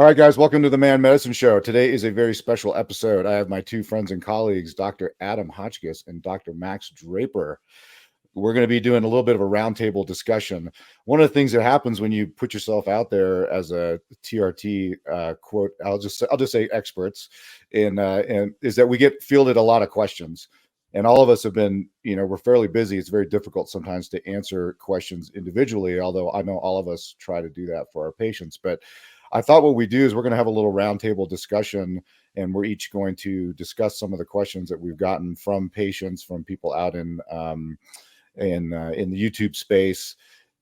All right, guys, welcome to the Man Medicine Show. Today is a very special episode. I have my two friends and colleagues, Dr. Adam Hotchkiss and Dr. Max Draper. We're going to be doing a little bit of a roundtable discussion. One of the things that happens when you put yourself out there as a TRT quote, I'll just say experts, and is that we get fielded a lot of questions. And all of us have been, we're fairly busy. It's very difficult sometimes to answer questions individually, although I know all of us try to do that for our patients. But I thought what we do is we're going to have a little roundtable discussion, and we're each going to discuss some of the questions that we've gotten from patients, from people out in the YouTube space,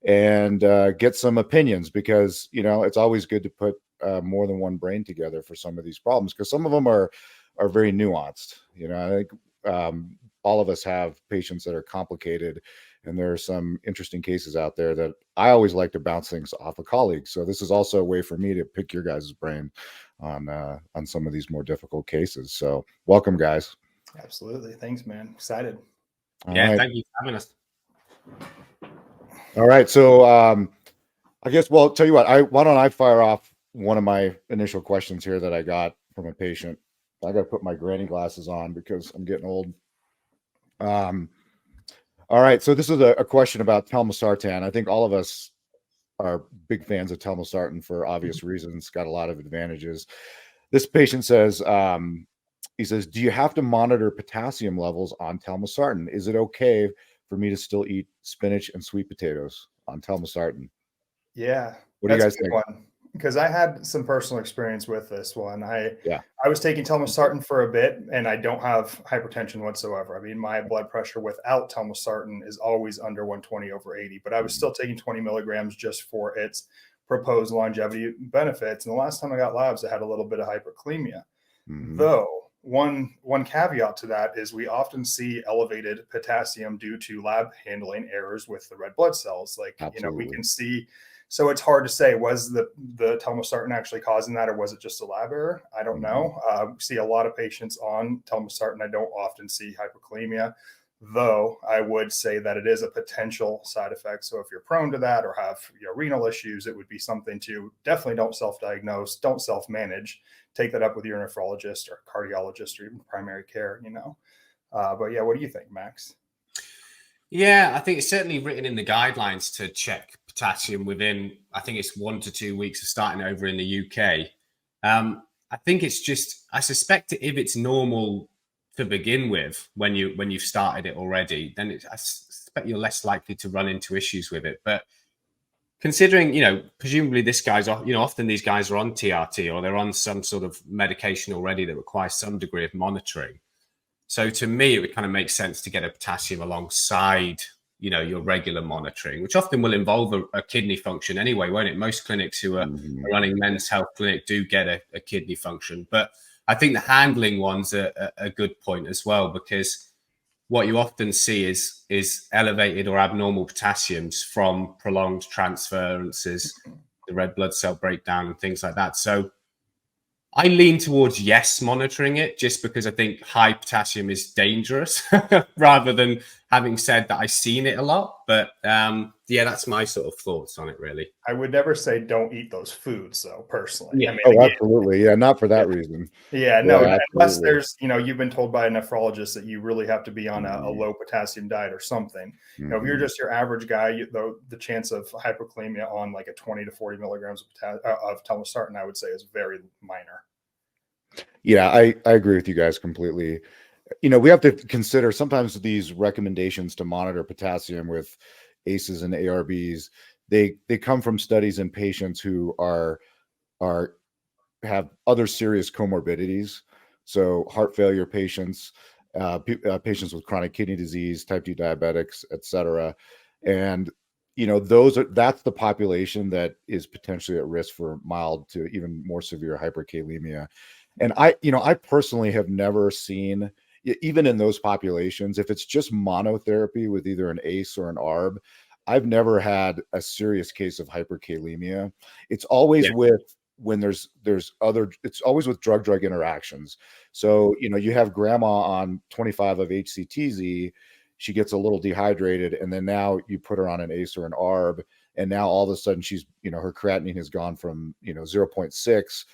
and get some opinions, because it's always good to put more than one brain together for some of these problems, because some of them are very nuanced. I think all of us have patients that are complicated, and there are some interesting cases out there that I always like to bounce things off of colleagues. So this is also a way for me to pick your guys' brain on some of these more difficult cases. So welcome, guys. Absolutely. Thanks, man. Excited. All right. Thank you for having us. All right. So I guess, well, tell you what, why don't I fire off one of my initial questions here that I got from a patient. I got to put my granny glasses on because I'm getting old. All right. So this is a question about Telmisartan. I think all of us are big fans of Telmisartan for obvious reasons. It's got a lot of advantages. This patient says, he says, do you have to monitor potassium levels on Telmisartan? Is it okay for me to still eat spinach and sweet potatoes on Telmisartan? Yeah. What do you guys think? Because I had some personal experience with this one. I was taking Telmisartan for a bit, and I don't have hypertension whatsoever. I mean, my blood pressure without Telmisartan is always under 120/80, but I was still taking 20 milligrams just for its proposed longevity benefits. And the last time I got labs, I had a little bit of hyperkalemia. Though one caveat to that is we often see elevated potassium due to lab handling errors with the red blood cells. Like, we can see. So it's hard to say, was the Telmisartan actually causing that, or was it just a lab error? I don't know. See a lot of patients on Telmisartan. I don't often see hyperkalemia, though I would say that it is a potential side effect. So if you're prone to that or have renal issues, it would be something to definitely don't self-diagnose, don't self-manage. Take that up with your nephrologist or cardiologist or even primary care, But yeah, what do you think, Max? Yeah, I think it's certainly written in the guidelines to check potassium within, I think it's 1 to 2 weeks of starting over in the UK. I think it's just, I suspect if it's normal to begin with, when you've started it already, then I suspect you're less likely to run into issues with it. But considering, presumably this guy's, often these guys are on TRT or they're on some sort of medication already that requires some degree of monitoring. So to me, it would kind of make sense to get a potassium alongside, your regular monitoring, which often will involve a kidney function anyway, won't it? Most clinics who are running men's health clinic do get a kidney function. But I think the handling one's a good point as well, because what you often see is elevated or abnormal potassiums from prolonged transferences, the red blood cell breakdown and things like that. So I lean towards yes, monitoring it, just because I think high potassium is dangerous rather than having said that I've seen it a lot. But yeah, that's my sort of thoughts on it, really. I would never say don't eat those foods, though, personally. Yeah. I mean, Absolutely. Yeah, not for that reason. Yeah, no, unless there's, you've been told by a nephrologist that you really have to be on a low potassium diet or something. If you're just your average guy, the chance of hyperkalemia on like a 20 to 40 milligrams of Telmisartan, I would say, is very minor. Yeah, I agree with you guys completely. We have to consider sometimes these recommendations to monitor potassium with ACEs and ARBs. They come from studies in patients who have other serious comorbidities. So heart failure patients, patients with chronic kidney disease, type 2 diabetics, etc. And that's the population that is potentially at risk for mild to even more severe hyperkalemia. And I personally have never seen, even in those populations, if it's just monotherapy with either an ACE or an ARB, I've never had a serious case of hyperkalemia. It's always it's always with drug interactions. So, you have grandma on 25 of HCTZ, she gets a little dehydrated, and then now you put her on an ACE or an ARB, And now all of a sudden she's, her creatinine has gone from, 0.6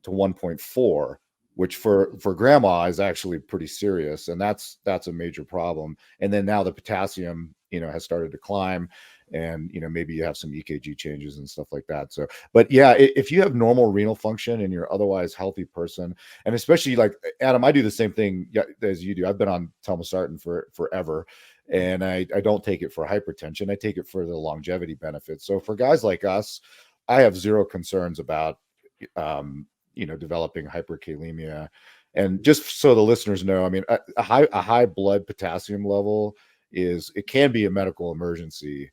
to 1.4, which for grandma is actually pretty serious. And that's a major problem. And then now the potassium, has started to climb, and, maybe you have some EKG changes and stuff like that. So, but yeah, if you have normal renal function and you're otherwise healthy person, and especially like Adam, I do the same thing as you do. I've been on Telmisartan for forever, and I don't take it for hypertension. I take it for the longevity benefits. So for guys like us, I have zero concerns about, developing hyperkalemia. And just so the listeners know, I mean, a high blood potassium level it can be a medical emergency.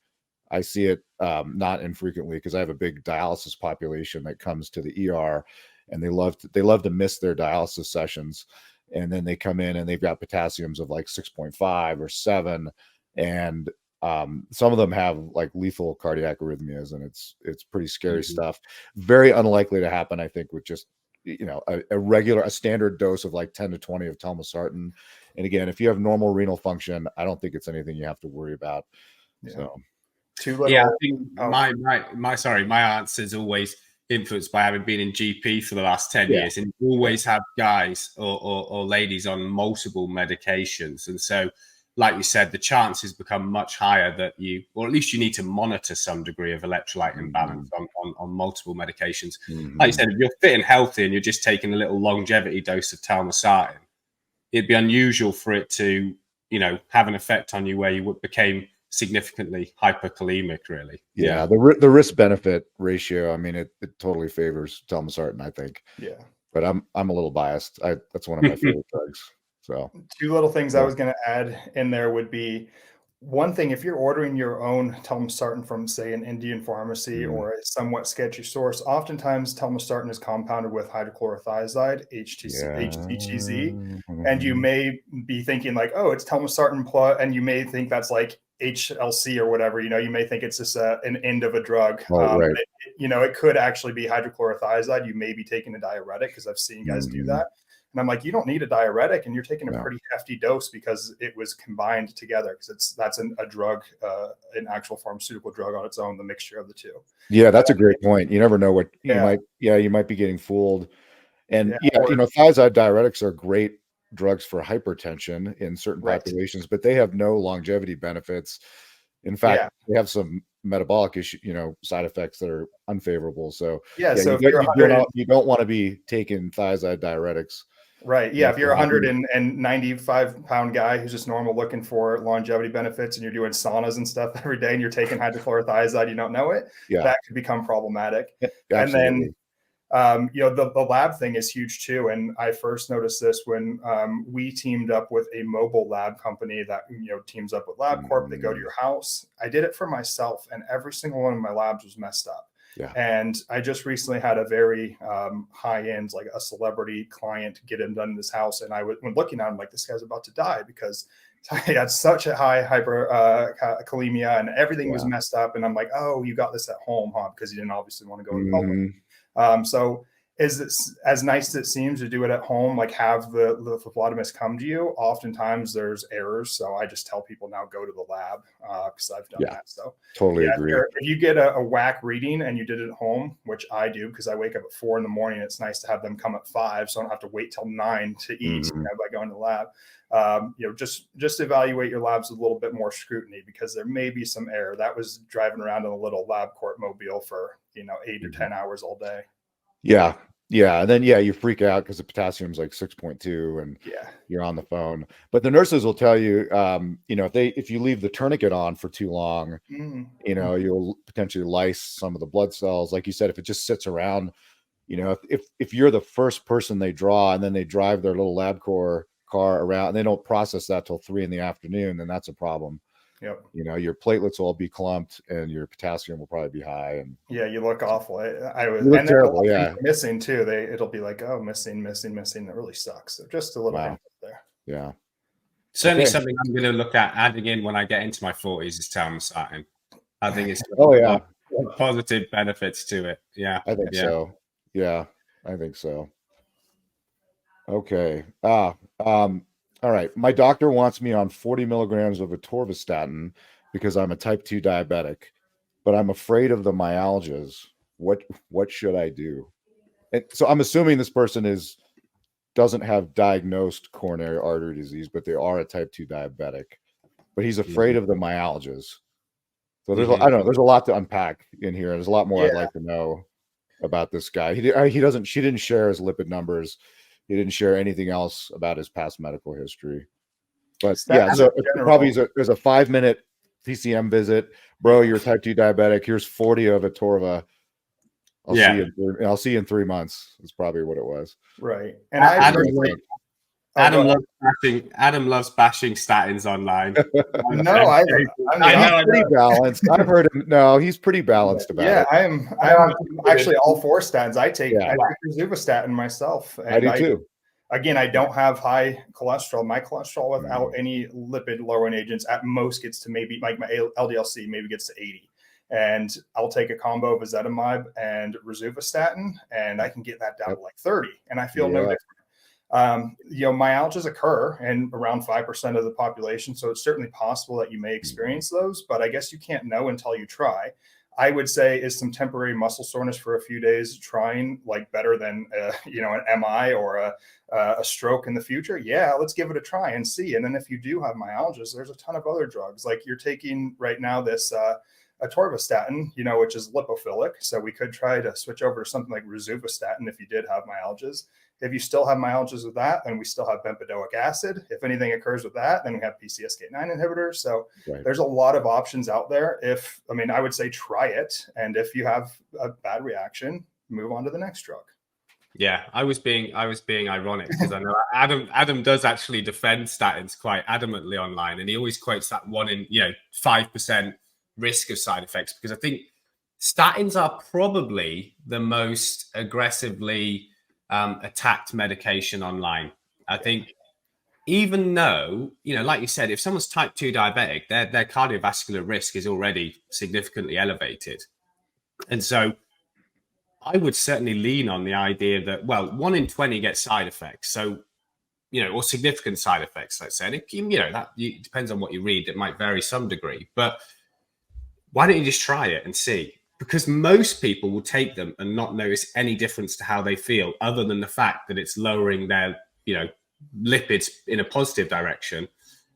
I see it not infrequently because I have a big dialysis population that comes to the ER, and they love to miss their dialysis sessions, and then they come in and they've got potassiums of like 6.5 or 7, and some of them have like lethal cardiac arrhythmias, and it's pretty scary stuff. Very unlikely to happen, I think, with just a standard dose of like 10 to 20 of Telmisartan. And again, if you have normal renal function, I don't think it's anything you have to worry about. So I think my answer is always influenced by having been in GP for the last 10 years, and you always have guys or ladies on multiple medications. And so, like you said, the chances become much higher that or at least you need to monitor some degree of electrolyte imbalance on multiple medications. Like you said, if you're fit and healthy and you're just taking a little longevity dose of Telmisartan, it'd be unusual for it to, have an effect on you where you became significantly hyperkalemic, really. Yeah. The risk benefit ratio, I mean, it totally favors Telmisartan, I think. Yeah. But I'm a little biased. That's one of my favorite drugs. So 2 little things I was going to add in there would be, one thing, if you're ordering your own Telmisartan from, say, an Indian pharmacy or a somewhat sketchy source, oftentimes Telmisartan is compounded with hydrochlorothiazide, HTZ, and you may be thinking like, oh, it's Telmisartan plus, and you may think that's like HLC or whatever. You may think it's just an end of a drug. Right. It could actually be hydrochlorothiazide. You may be taking a diuretic, because I've seen guys do that. And I'm like, you don't need a diuretic, and you're taking a pretty hefty dose because it was combined together, because that's a drug, an actual pharmaceutical drug on its own, the mixture of the two. Yeah, that's a great point. You never know what you might be getting fooled. And thiazide diuretics are great drugs for hypertension in certain populations, but they have no longevity benefits. In fact, they have some metabolic issue, side effects that are unfavorable. So so you don't want to be taking thiazide diuretics. Right. Yeah. If you're 195-pound guy who's just normal, looking for longevity benefits, and you're doing saunas and stuff every day, and you're taking hydrochlorothiazide, you don't know it, that could become problematic. And then, the lab thing is huge too. And I first noticed this when we teamed up with a mobile lab company that, teams up with LabCorp. They go to your house. I did it for myself, and every single one of my labs was messed up. Yeah. And I just recently had a very high-end, like a celebrity client, get him done in his house. And when looking at him, like, this guy's about to die because he had such a high hyperkalemia, and everything was messed up. And I'm like, oh, you got this at home, huh? Because you didn't obviously want to go to the public. So is it as nice as it seems to do it at home, like have the phlebotomist come to you? Oftentimes there's errors. So I just tell people now, go to the lab, because I've done that. So totally agree. If you get a whack reading and you did it at home, which I do because I wake up at 4 a.m, it's nice to have them come at 5, so I don't have to wait till 9 to eat by going to the lab. Just evaluate your labs with a little bit more scrutiny, because there may be some error. That was driving around in a little LabCorp mobile for 8 or 10 hours all day. Yeah. And then, you freak out because the potassium's like 6.2 and you're on the phone. But the nurses will tell you, if you leave the tourniquet on for too long, you'll potentially lyse some of the blood cells. Like you said, if it just sits around, if you're the first person they draw and then they drive their little LabCorp car around and they don't process that till 3 p.m, then that's a problem. Yep. Your platelets will all be clumped and your potassium will probably be high. And you look awful. You look terrible. Missing too. It'll be like, oh, missing. That really sucks. So just a little hint there. Yeah. Certainly something I'm going to look at adding in when I get into my 40s is Telmisartan. I think it's positive benefits to it. Yeah. I think so. Yeah, I think so. Okay. All right. My doctor wants me on 40 milligrams of atorvastatin because I'm a type 2 diabetic, but I'm afraid of the myalgias. What should I do? And so I'm assuming this person doesn't have diagnosed coronary artery disease, but they are a type 2 diabetic. But he's afraid of the myalgias. So there's I don't know. There's a lot to unpack in here. There's a lot more I'd like to know about this guy. She didn't share his lipid numbers. He didn't share anything else about his past medical history. But yeah, so probably there's a 5-minute TCM visit. Bro, you're type 2 diabetic. Here's 40 of Atorva. I'll see you in 3 months. That's probably what it was. Right. And Adam loves bashing statins online. No, he's pretty balanced. I've heard him. No, he's pretty balanced about it. Yeah, I'm actually all for statins. I take rosuvastatin myself. And I do too. Again, I don't have high cholesterol. My cholesterol without any lipid lowering agents at most gets to maybe, like my LDL-C maybe gets to 80. And I'll take a combo of ezetimibe and rosuvastatin, and I can get that down to like 30, and I feel no different. Myalgias occur in around 5% of the population, so it's certainly possible that you may experience those, but I guess you can't know until you try. I would say is some temporary muscle soreness for a few days trying like better than an MI or a stroke in the future? Yeah, let's give it a try and see. And then if you do have myalgias, there's a ton of other drugs. Like you're taking right now this atorvastatin, which is lipophilic. So we could try to switch over to something like rosuvastatin if you did have myalgias. If you still have myalgias with that, then we still have bempedoic acid. If anything occurs with that, then we have PCSK9 inhibitors. So there's a lot of options out there. I would say try it. And if you have a bad reaction, move on to the next drug. Yeah, I was being ironic because I know Adam does actually defend statins quite adamantly online, and he always quotes that 1 in 5% risk of side effects, because I think statins are probably the most aggressively attacked medication online. I think even though, like you said, if someone's type 2 diabetic, their cardiovascular risk is already significantly elevated. And so I would certainly lean on the idea that, 1 in 20 get side effects. So, or significant side effects, let's say. And it depends on what you read. It might vary some degree. But why don't you just try it and see? Because most people will take them and not notice any difference to how they feel, other than the fact that it's lowering their, lipids in a positive direction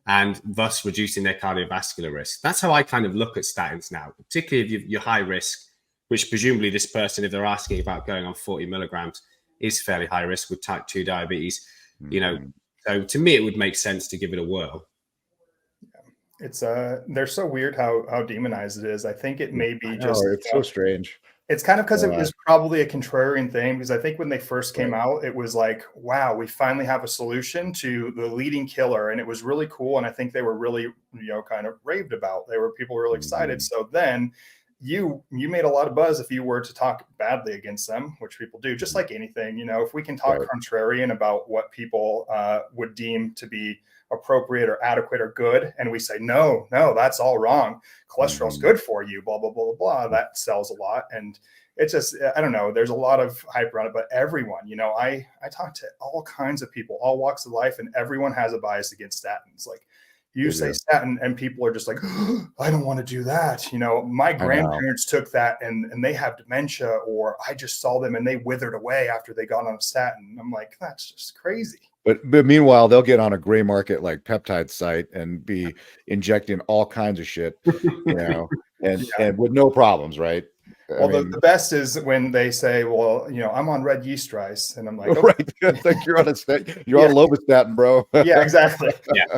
and thus reducing their cardiovascular risk. That's how I kind of look at statins now, particularly if you're high risk, which presumably this person, if they're asking about going on 40 milligrams, is fairly high risk with type 2 diabetes. So to me, it would make sense to give it a whirl. It's they're so weird how demonized it is. I think it may be just it's so strange. It's kind of because it was probably a contrarian thing, because I think when they first came out, it was like, wow, we finally have a solution to the leading killer, and it was really cool. And I think they were really kind of raved about. People were really excited. So then you made a lot of buzz if you were to talk badly against them, which people do, just like anything. If we can talk contrarian about what people would deem to be appropriate or adequate or good, and we say no, that's all wrong, cholesterol's good for you, blah blah blah blah, that sells a lot. And it's just, I don't know, there's a lot of hype around it. But everyone, I talk to all kinds of people, all walks of life, and everyone has a bias against statins. Like you say statin and people are just like, oh, I don't want to do that. My grandparents took that and they have dementia, or I just saw them and they withered away after they got on a statin. I'm like, that's just crazy. But meanwhile, they'll get on a gray market like peptide site and be injecting all kinds of shit, and with no problems, right? Well, the best is when they say, well, I'm on red yeast rice. And I'm like, okay. Right. Like you're on on lovastatin, bro. Yeah, exactly.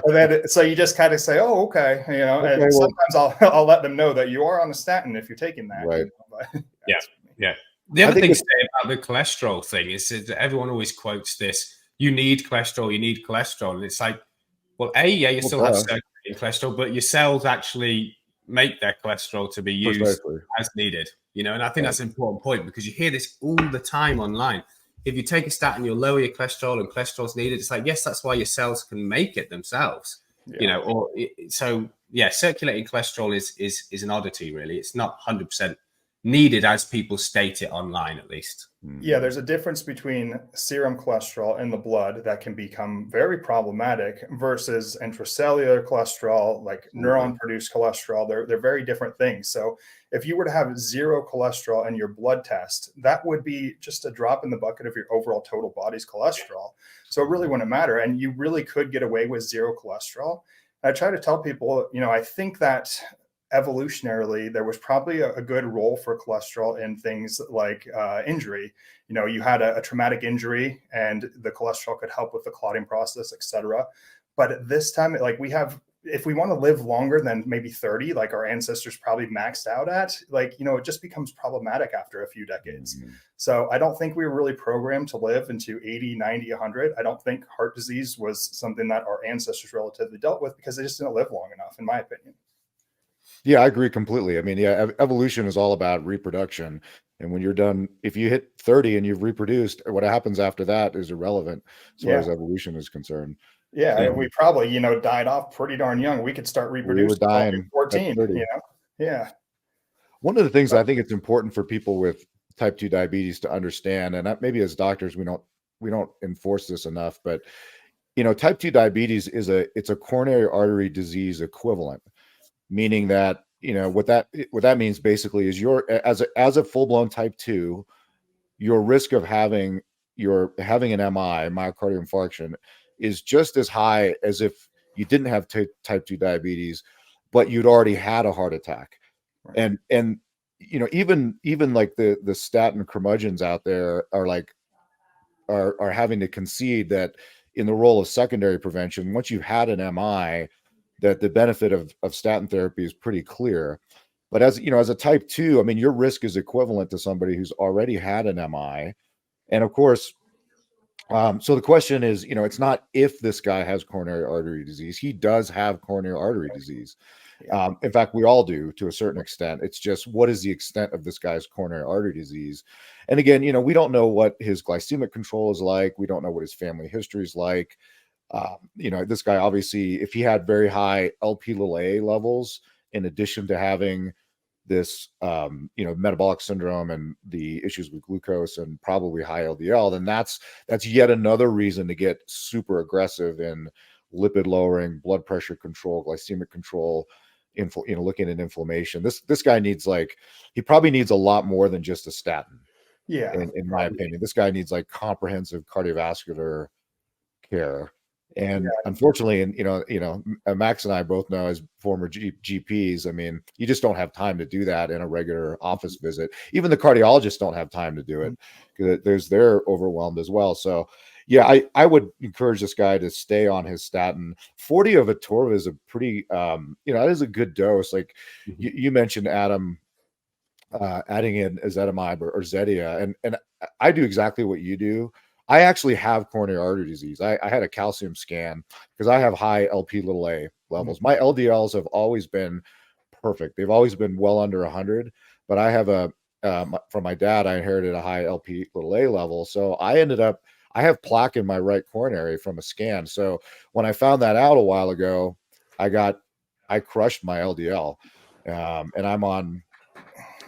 And then, so you just kind of say, oh, okay. And sometimes I'll let them know that you are on a statin if you're taking that. Right. Yeah. The other thing to say about the cholesterol thing is that everyone always quotes this, you need cholesterol. And it's like, well, you still have circulating cholesterol, but your cells actually make their cholesterol to be used as needed. And I think that's an important point, because you hear this all the time online. If you take a statin, you'll lower your cholesterol and cholesterol's needed. It's like, yes, that's why your cells can make it themselves, circulating cholesterol is an oddity, really. It's not 100% needed as people state it online, at least. Yeah, there's a difference between serum cholesterol in the blood that can become very problematic versus intracellular cholesterol, like neuron-produced cholesterol. They're very different things. So if you were to have zero cholesterol in your blood test, that would be just a drop in the bucket of your overall total body's cholesterol. So it really wouldn't matter. And you really could get away with zero cholesterol. I try to tell people, I think that evolutionarily, there was probably a good role for cholesterol in things like injury. You had a traumatic injury and the cholesterol could help with the clotting process, et cetera. But at this time, like if we want to live longer than maybe 30, like our ancestors probably maxed out at, it just becomes problematic after a few decades. So I don't think we were really programmed to live into 80, 90, 100. I don't think heart disease was something that our ancestors relatively dealt with because they just didn't live long enough, in my opinion. Yeah, I agree completely. I mean, yeah, evolution is all about reproduction. And when you're done, if you hit 30 and you've reproduced, what happens after that is irrelevant as far as evolution is concerned. Yeah, and we probably, died off pretty darn young. We could start reproducing. We were dying 14, Yeah. One of the things I think it's important for people with type 2 diabetes to understand, and maybe as doctors, we don't enforce this enough, but type 2 diabetes it's a coronary artery disease equivalent. Meaning that, what that means basically is as a full-blown type 2, your risk of having an MI, myocardial infarction, is just as high as if you didn't have type 2 diabetes, but you'd already had a heart attack. Right. And even like the statin curmudgeons out there are having to concede that in the role of secondary prevention, once you've had an MI, that the benefit of statin therapy is pretty clear. But as a type 2, I mean, your risk is equivalent to somebody who's already had an MI. And of course, so the question is, it's not if this guy has coronary artery disease. He does have coronary artery disease. In fact, we all do to a certain extent. It's just, what is the extent of this guy's coronary artery disease? And again, we don't know what his glycemic control is like. We don't know what his family history is like. This guy, obviously, if he had very high LP(a) levels, in addition to having this, metabolic syndrome and the issues with glucose and probably high LDL, then that's yet another reason to get super aggressive in lipid lowering, blood pressure control, glycemic control, looking at inflammation. This guy needs he probably needs a lot more than just a statin. Yeah. In my opinion, this guy needs comprehensive cardiovascular care. And unfortunately, and Max and I both know as former GPs, I mean, you just don't have time to do that in a regular office visit. Even the cardiologists don't have time to do it because they're overwhelmed as well. So yeah, I would encourage this guy to stay on his statin. 40 of atorva is a pretty, that is a good dose. Like you mentioned, Adam, adding in ezetimibe or Zetia, and I do exactly what you do. I actually have coronary artery disease. I had a calcium scan because I have high LP(a) levels. My LDLs have always been perfect. They've always been well under 100, but I have from my dad, I inherited a high LP(a) level. So I have plaque in my right coronary from a scan. So when I found that out a while ago, I crushed my LDL, and I'm on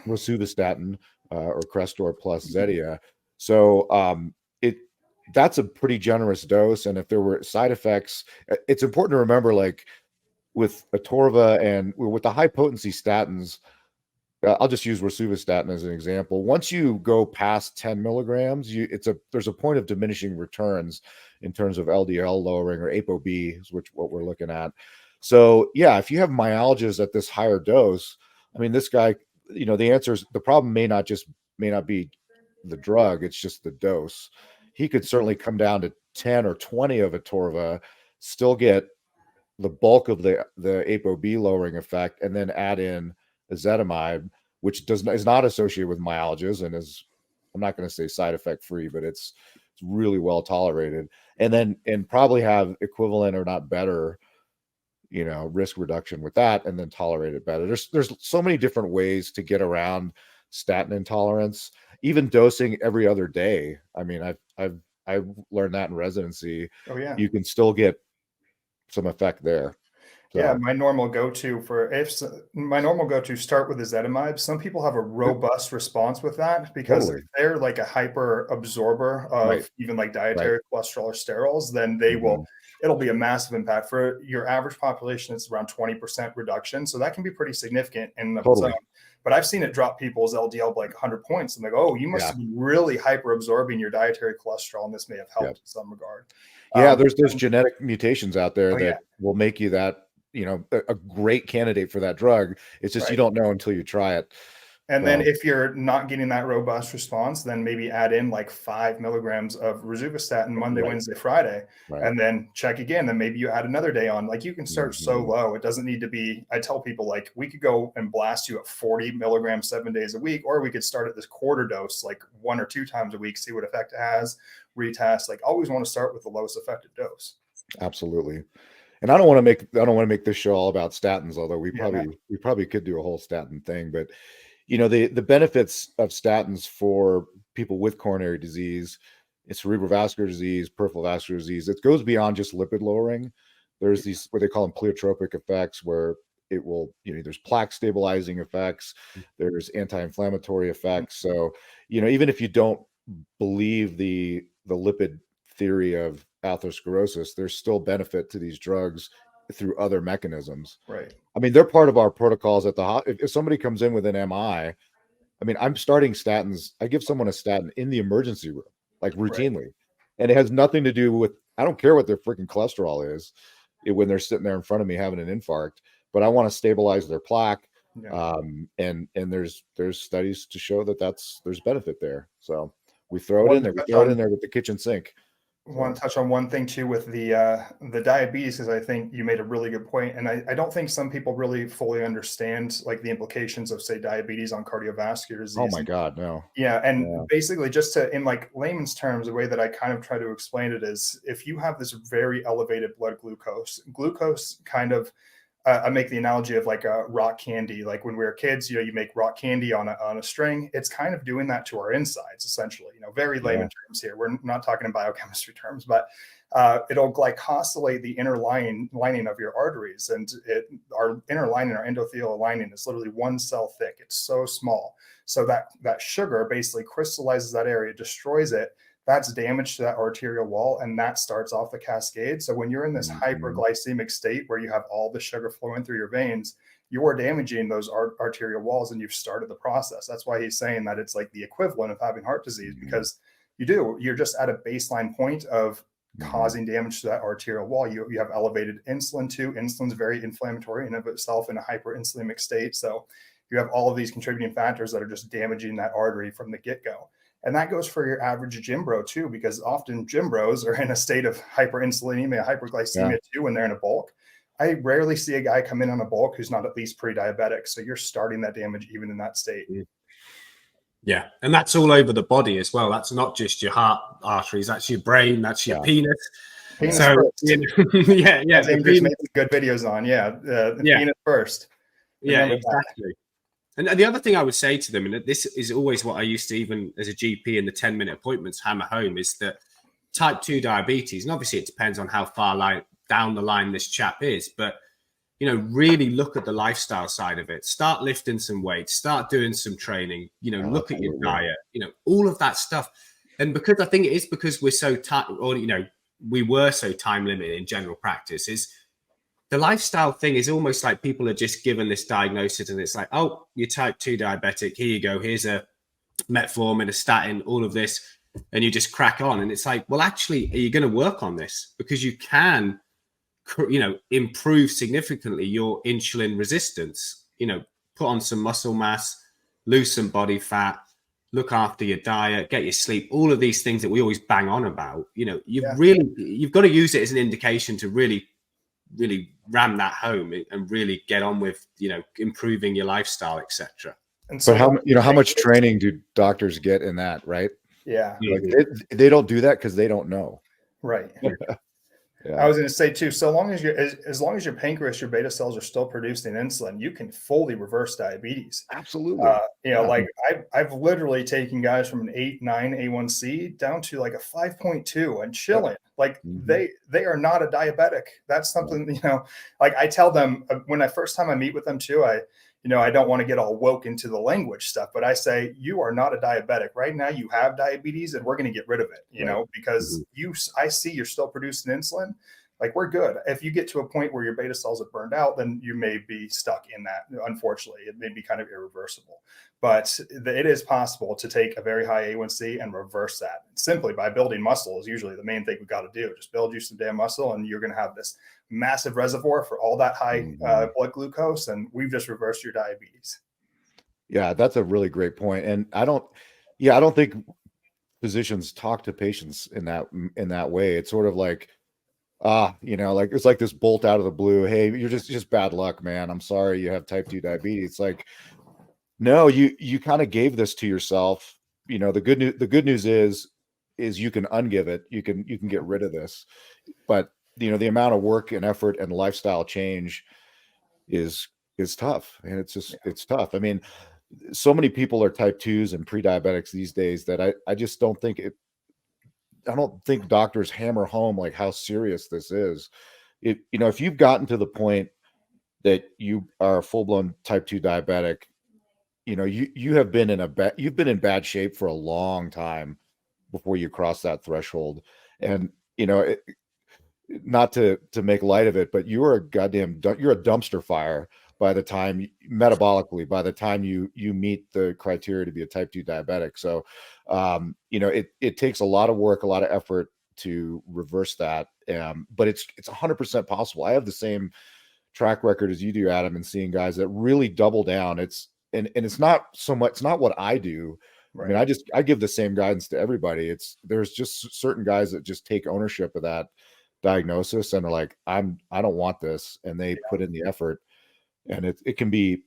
rosuvastatin or Crestor plus Zetia. So that's a pretty generous dose. And if there were side effects, it's important to remember, with atorva and with the high potency statins, I'll just use rosuvastatin as an example. Once you go past 10 milligrams, there's a point of diminishing returns in terms of LDL lowering, or ApoB is what we're looking at. So yeah, if you have myalgias at this higher dose, I mean, this guy, the problem may not be the drug, it's just the dose. He could certainly come down to 10 or 20 of atorva, still get the bulk of the ApoB lowering effect, and then add in ezetimibe, which is not associated with myalgias and is, I'm not going to say side effect free, but it's really well tolerated, and probably have equivalent or not better, risk reduction with that, and then tolerate it better. There's so many different ways to get around statin intolerance. Even dosing every other day. I mean, I've learned that in residency. Oh yeah, you can still get some effect there. So, yeah, my normal go-to start with ezetimibe. Some people have a robust response with that because if totally. they're like a hyper absorber Right. of even like Right. dietary cholesterol or sterols, then they will, it'll be a massive impact. For your average population, it's around 20% reduction. So that can be pretty significant in of its own. But I've seen it drop people's LDL by like 100 points. I'm like, oh, you must have been really hyper absorbing your dietary cholesterol, and this may have helped in some regard. Yeah, there's genetic mutations out there that will make you that, a great candidate for that drug. It's just you don't know until you try it. And then if you're not getting that robust response, then maybe add in like 5 milligrams of rosuvastatin Monday, Wednesday, Friday, and then check again. Then maybe you add another day on. Like you can start so low. It doesn't need to be, I tell people like we could go and blast you at 40 milligrams 7 days a week, or we could start at this quarter dose, like 1 or 2 times a week, see what effect it has, retest. Like always want to start with the lowest effective dose. Absolutely. And I don't want to make this show all about statins, although we probably could do a whole statin thing, but the benefits of statins for people with coronary disease, it's cerebral vascular disease, peripheral vascular disease. It goes beyond just lipid lowering. There's these, what they call them, pleiotropic effects, where it will, there's plaque stabilizing effects, there's anti-inflammatory effects. So, even if you don't believe the lipid theory of atherosclerosis, there's still benefit to these drugs through other mechanisms. Right. I mean, they're part of our protocols at the if somebody comes in with an MI, I mean, I'm starting statins. I give someone a statin in the emergency room, like routinely. And it has nothing to do with, I don't care what their freaking cholesterol is when they're sitting there in front of me having an infarct, but I want to stabilize their plaque. And there's studies to show that there's benefit there. So we throw it in there. We throw it in there with the kitchen sink. Want to touch on one thing too with the diabetes, because I think you made a really good point, and I don't think some people really fully understand like the implications of, say, diabetes on cardiovascular disease. Oh my God, no. Yeah, and basically, just to, in like layman's terms, the way that I kind of try to explain it is, if you have this very elevated blood glucose kind of, I make the analogy of like a rock candy. Like when we were kids, you make rock candy on a string. It's kind of doing that to our insides, essentially. Very layman terms here. We're not talking in biochemistry terms, but it'll glycosylate the inner lining of your arteries, and our inner lining, our endothelial lining, is literally 1 cell thick. It's so small, so that sugar basically crystallizes that area, destroys it. That's damage to that arterial wall, and that starts off the cascade. So when you're in this hyperglycemic state where you have all the sugar flowing through your veins, you are damaging those arterial walls, and you've started the process. That's why he's saying that it's like the equivalent of having heart disease, because you're just at a baseline point of causing damage to that arterial wall. You have elevated insulin too. Insulin's very inflammatory in of itself in a hyperinsulinic state. So you have all of these contributing factors that are just damaging that artery from the get-go. And that goes for your average gym bro too, because often gym bros are in a state of hyperinsulinemia, hyperglycemia too, when they're in a bulk. I rarely see a guy come in on a bulk who's not at least pre-diabetic. So you're starting that damage even in that state. Yeah. And that's all over the body as well. That's not just your heart arteries. That's your brain. That's your penis. So, yeah. There's made good videos on. Penis first. Remember exactly. And the other thing I would say to them, and this is always what I used to, even as a GP in the 10-minute appointments, hammer home, is that type 2 diabetes, and obviously it depends on how far down the line this chap is, but, really look at the lifestyle side of it. Start lifting some weights, start doing some training, look at your diet, all of that stuff. And because I think it is because we're so we were so time limited in general practice, is the lifestyle thing is almost like people are just given this diagnosis and it's like, oh, you're type 2 diabetic. Here you go. Here's a metformin, a statin, all of this. And you just crack on. And it's like, well, actually, are you going to work on this? Because you can, improve significantly your insulin resistance, put on some muscle mass, lose some body fat, look after your diet, get your sleep, all of these things that we always bang on about. You've got to use it as an indication to really ram that home and really get on with improving your lifestyle, etc. And so how much training do doctors get in that, right? Like they don't do that because they don't know, right? I was going to say too, so long as as long as your pancreas, your beta cells are still producing insulin, you can fully reverse diabetes. Absolutely. Like I've literally taken guys from an 8.9 A1C down to like a 5.2 and chilling. Like they are not a diabetic. That's something, like I tell them when first time I meet with them too, I don't want to get all woke into the language stuff, but I say, you are not a diabetic right now. You have diabetes and we're going to get rid of it, because I see you're still producing insulin. Like we're good. If you get to a point where your beta cells are burned out, then you may be stuck in that. Unfortunately, it may be kind of irreversible, but it is possible to take a very high A1C and reverse that simply by building muscle is usually the main thing we've got to do. Just build you some damn muscle and you're going to have this massive reservoir for all that high blood glucose. And we've just reversed your diabetes. Yeah, that's a really great point. And I don't think physicians talk to patients in that way. It's sort of like, like it's like this bolt out of the blue. Hey, you're just bad luck, man. I'm sorry you have type 2 diabetes. It's like, no, you kind of gave this to yourself. The good news is you can ungive it. You can get rid of this. But the amount of work and effort and lifestyle change is tough. And it's tough. I mean, so many people are type 2s and pre-diabetics these days that I just don't think I don't think doctors hammer home like how serious this is. If you've gotten to the point that you are a full-blown type 2 diabetic, you've been in bad shape for a long time before you cross that threshold. And not to make light of it, but you're a dumpster fire by the time metabolically, by the time you meet the criteria to be a type 2 diabetic. So, it takes a lot of work, a lot of effort to reverse that. But it's 100% possible. I have the same track record as you do, Adam, and seeing guys that really double down. It's not so much, it's not what I do. Right. I mean, I give the same guidance to everybody. There's just certain guys that just take ownership of that diagnosis and are like, I don't want this. And they put in the effort, and it can be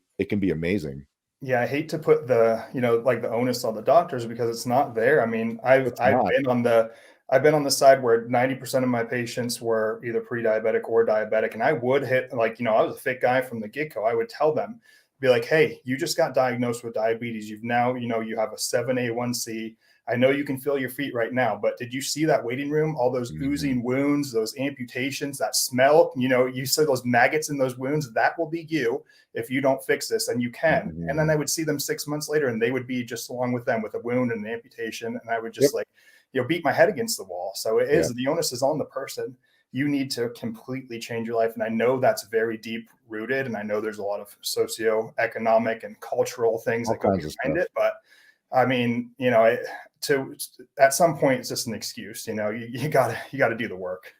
amazing. Yeah. I hate to put the onus on the doctors because it's not there. I mean, I've been on the side where 90% of my patients were either pre-diabetic or diabetic. And I would hit I was a fit guy from the get-go. I would tell them, be like, hey, you just got diagnosed with diabetes. You've now, you have a 7A1C. I know you can feel your feet right now, but did you see that waiting room? All those oozing wounds, those amputations, that smell, you saw those maggots in those wounds. That will be you if you don't fix this, and you can. And then I would see them 6 months later and they would be just along with them with a wound and an amputation. And I would just beat my head against the wall. So the onus is on the person. You need to completely change your life. And I know that's very deep rooted. And I know there's a lot of socioeconomic and cultural things that go behind it. But I mean, at some point it's just an excuse, you gotta do the work.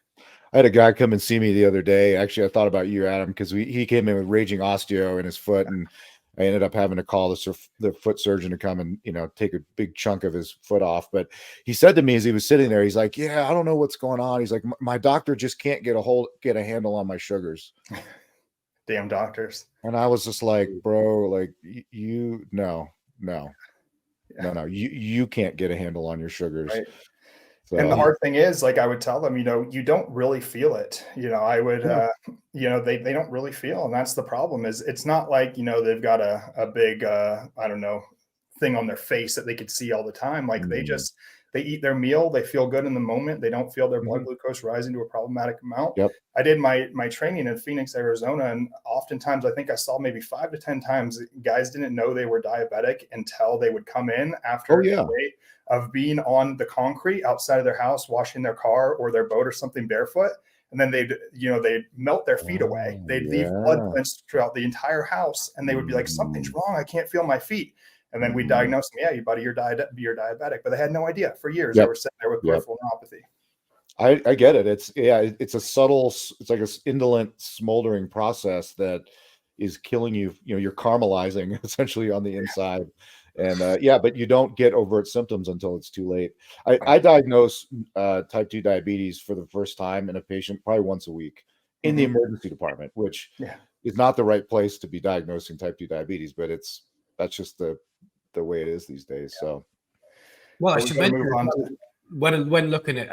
I had a guy come and see me the other day. Actually, I thought about you, Adam, because he came in with raging osteo in his foot, and I ended up having to call the foot surgeon to come and, take a big chunk of his foot off. But he said to me as he was sitting there, he's like, yeah, I don't know what's going on. He's like, my doctor just can't get a handle on my sugars. Damn doctors. And I was just like, bro, like no, you can't get a handle on your sugars. Right. So, and the hard thing is, I would tell them, you don't really feel it. I would, they don't really feel. And that's the problem is it's not like, they've got a big, thing on their face that they could see all the time. Like they eat their meal. They feel good in the moment. They don't feel their blood glucose rising to a problematic amount. Yep. I did my training in Phoenix, Arizona. And oftentimes I think I saw maybe 5 to 10 times guys didn't know they were diabetic until they would come in after a day of being on the concrete outside of their house, washing their car or their boat or something barefoot. And then they'd melt their feet away. They'd leave blood prints throughout the entire house. And they would be like, something's wrong. I can't feel my feet. And then we diagnosed them. Yeah, you buddy, you're diabetic. But they had no idea for years. They were sitting there with peripheral neuropathy. I get it. It's a subtle, it's like an indolent smoldering process that is killing you. You're caramelizing essentially on the inside. And but you don't get overt symptoms until it's too late. I diagnose type 2 diabetes for the first time in a patient probably once a week in the emergency department, which is not the right place to be diagnosing type 2 diabetes, but that's just the way it is these days. So, well, I should mention when looking at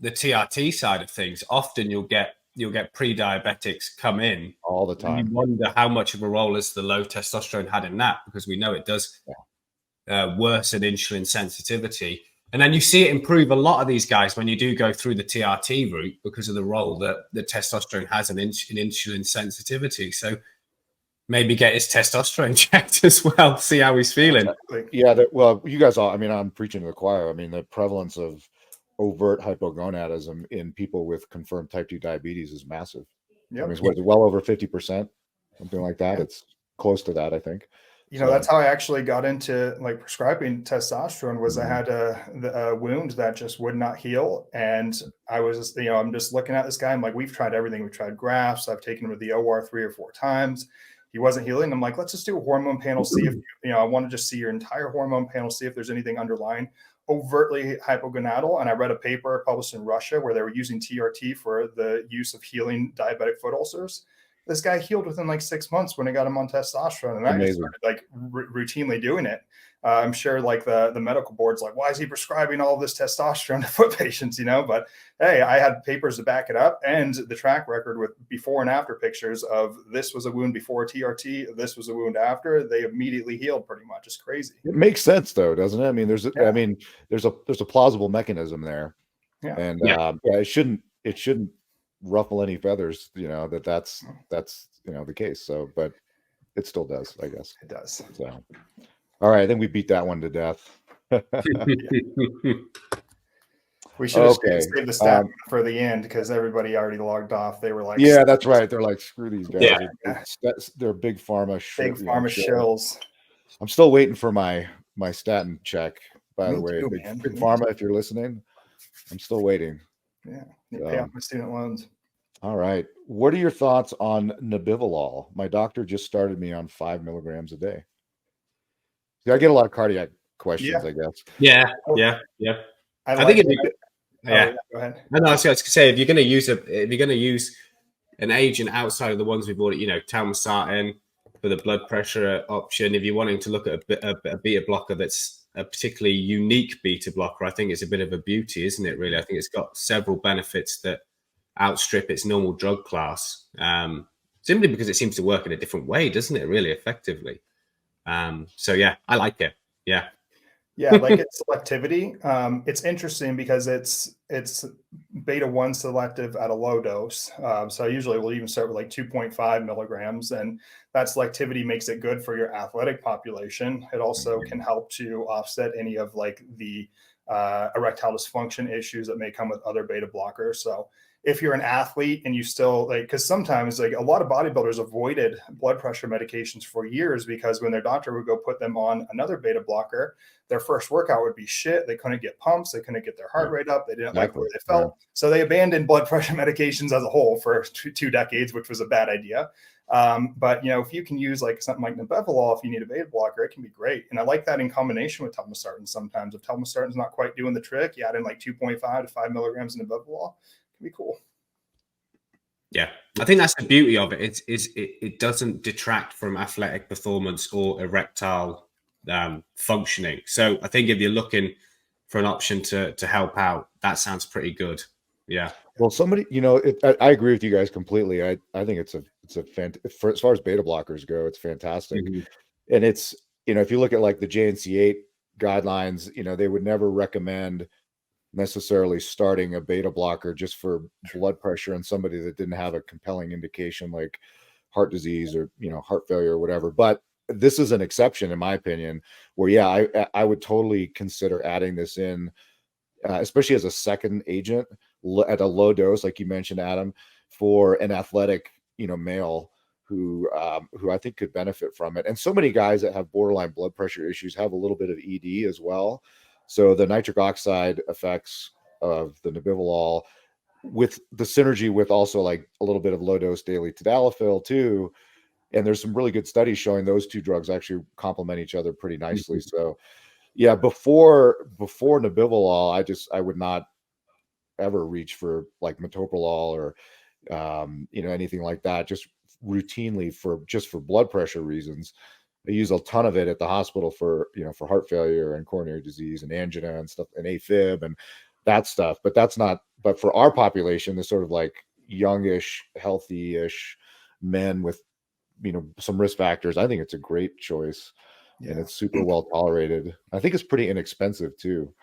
the TRT side of things, often you'll get pre-diabetics come in all the time. You wonder how much of a role has the low testosterone had in that, because we know it does worsen insulin sensitivity. And then you see it improve a lot of these guys when you do go through the TRT route, because of the role that the testosterone has in insulin sensitivity. So maybe get his testosterone checked as well, see how he's feeling. Yeah, well, you guys all, I mean, I'm preaching to the choir. I mean, the prevalence of overt hypogonadism in people with confirmed type 2 diabetes is massive. Yep. I mean, it's well over 50%, something like that. Yeah. It's close to that, I think. You know, that's how I actually got into like prescribing testosterone. Was I had a wound that just would not heal, and I was, you know, I'm just looking at this guy. I'm like, we've tried everything. We've tried grafts. I've taken him to the OR 3 or 4 times. He wasn't healing. I'm like, let's just do a hormone panel. See if, you know, I want to just see your entire hormone panel, see if there's anything underlying overtly hypogonadal. And I read a paper published in Russia where they were using TRT for the use of healing diabetic foot ulcers. This guy healed within like 6 months when I got him on testosterone, and I just started like routinely doing it. I'm sure like the medical board's like, why is he prescribing all of this testosterone to foot patients, you know? But hey, I had papers to back it up, and the track record with before and after pictures of this was a wound before TRT, this was a wound after. They immediately healed pretty much. It's crazy. It makes sense though, doesn't it? I mean, there's a plausible mechanism there. Yeah. And it shouldn't ruffle any feathers, you know, that's you know the case. So, but it still does, I guess. It does. So, all right, I think we beat that one to death. We should have saved the stat for the end, because everybody already logged off. They were like, yeah, that's right. They're like, screw these guys. Yeah. They're big pharma. Big pharma shills. I'm still waiting for my statin check. By the way, big pharma, if you're listening, I'm still waiting. Yeah, pay off my student loans. All right. What are your thoughts on Nebivolol? My doctor just started me on 5 milligrams a day. I get a lot of cardiac questions, I guess. Yeah. I think go ahead. No, I was going to say, if you're going to use an agent outside of the ones we've already, you know, Telmisartan for the blood pressure option, if you're wanting to look at a beta blocker that's a particularly unique beta blocker, I think it's a bit of a beauty, isn't it? Really, I think it's got several benefits that outstrip its normal drug class, simply because it seems to work in a different way, doesn't it? Really effectively. So yeah, I like it. Yeah, like its selectivity. It's interesting because it's beta 1 selective at a low dose. So usually we'll even start with like 2.5 milligrams, and that selectivity makes it good for your athletic population. It also can help to offset any of like the erectile dysfunction issues that may come with other beta blockers. So if you're an athlete and you still like, because sometimes like a lot of bodybuilders avoided blood pressure medications for years, because when their doctor would go put them on another beta blocker, their first workout would be shit. They couldn't get pumps. They couldn't get their heart rate up. They didn't like where they felt. So they abandoned blood pressure medications as a whole for 2 decades, which was a bad idea. But you know, if you can use like something like Nebivolol, if you need a beta blocker, it can be great. And I like that in combination with Telmisartan. Sometimes if Telmisartan's not quite doing the trick, you add in like 2.5 to 5 milligrams of Nebivolol. Be cool. Yeah, I think that's the beauty of it. It doesn't detract from athletic performance or erectile functioning. So I think if you're looking for an option to help out, that sounds pretty good. Yeah. Well, somebody, you know, I agree with you guys completely. I think it's a as far as beta blockers go, it's fantastic. Mm-hmm. And it's, you know, if you look at like the JNC8 guidelines, you know, they would never recommend necessarily starting a beta blocker just for blood pressure in somebody that didn't have a compelling indication like heart disease or, you know, heart failure or whatever. But this is an exception, in my opinion, where I would totally consider adding this in, especially as a second agent at a low dose, like you mentioned, Adam, for an athletic, you know, male who I think could benefit from it. And so many guys that have borderline blood pressure issues have a little bit of ED as well. So the nitric oxide effects of the Nebivolol, with the synergy with also like a little bit of low dose daily tadalafil too. And there's some really good studies showing those two drugs actually complement each other pretty nicely. Mm-hmm. So yeah, before Nebivolol, I would not ever reach for like metoprolol or, you know, anything like that, just routinely for blood pressure reasons. I use a ton of it at the hospital for, you know, for heart failure and coronary disease and angina and stuff and AFib. And that stuff. But that's not. But for our population, the sort of like youngish, healthy-ish men with some risk factors, I think it's a great choice, and it's super well tolerated. I think it's pretty inexpensive too.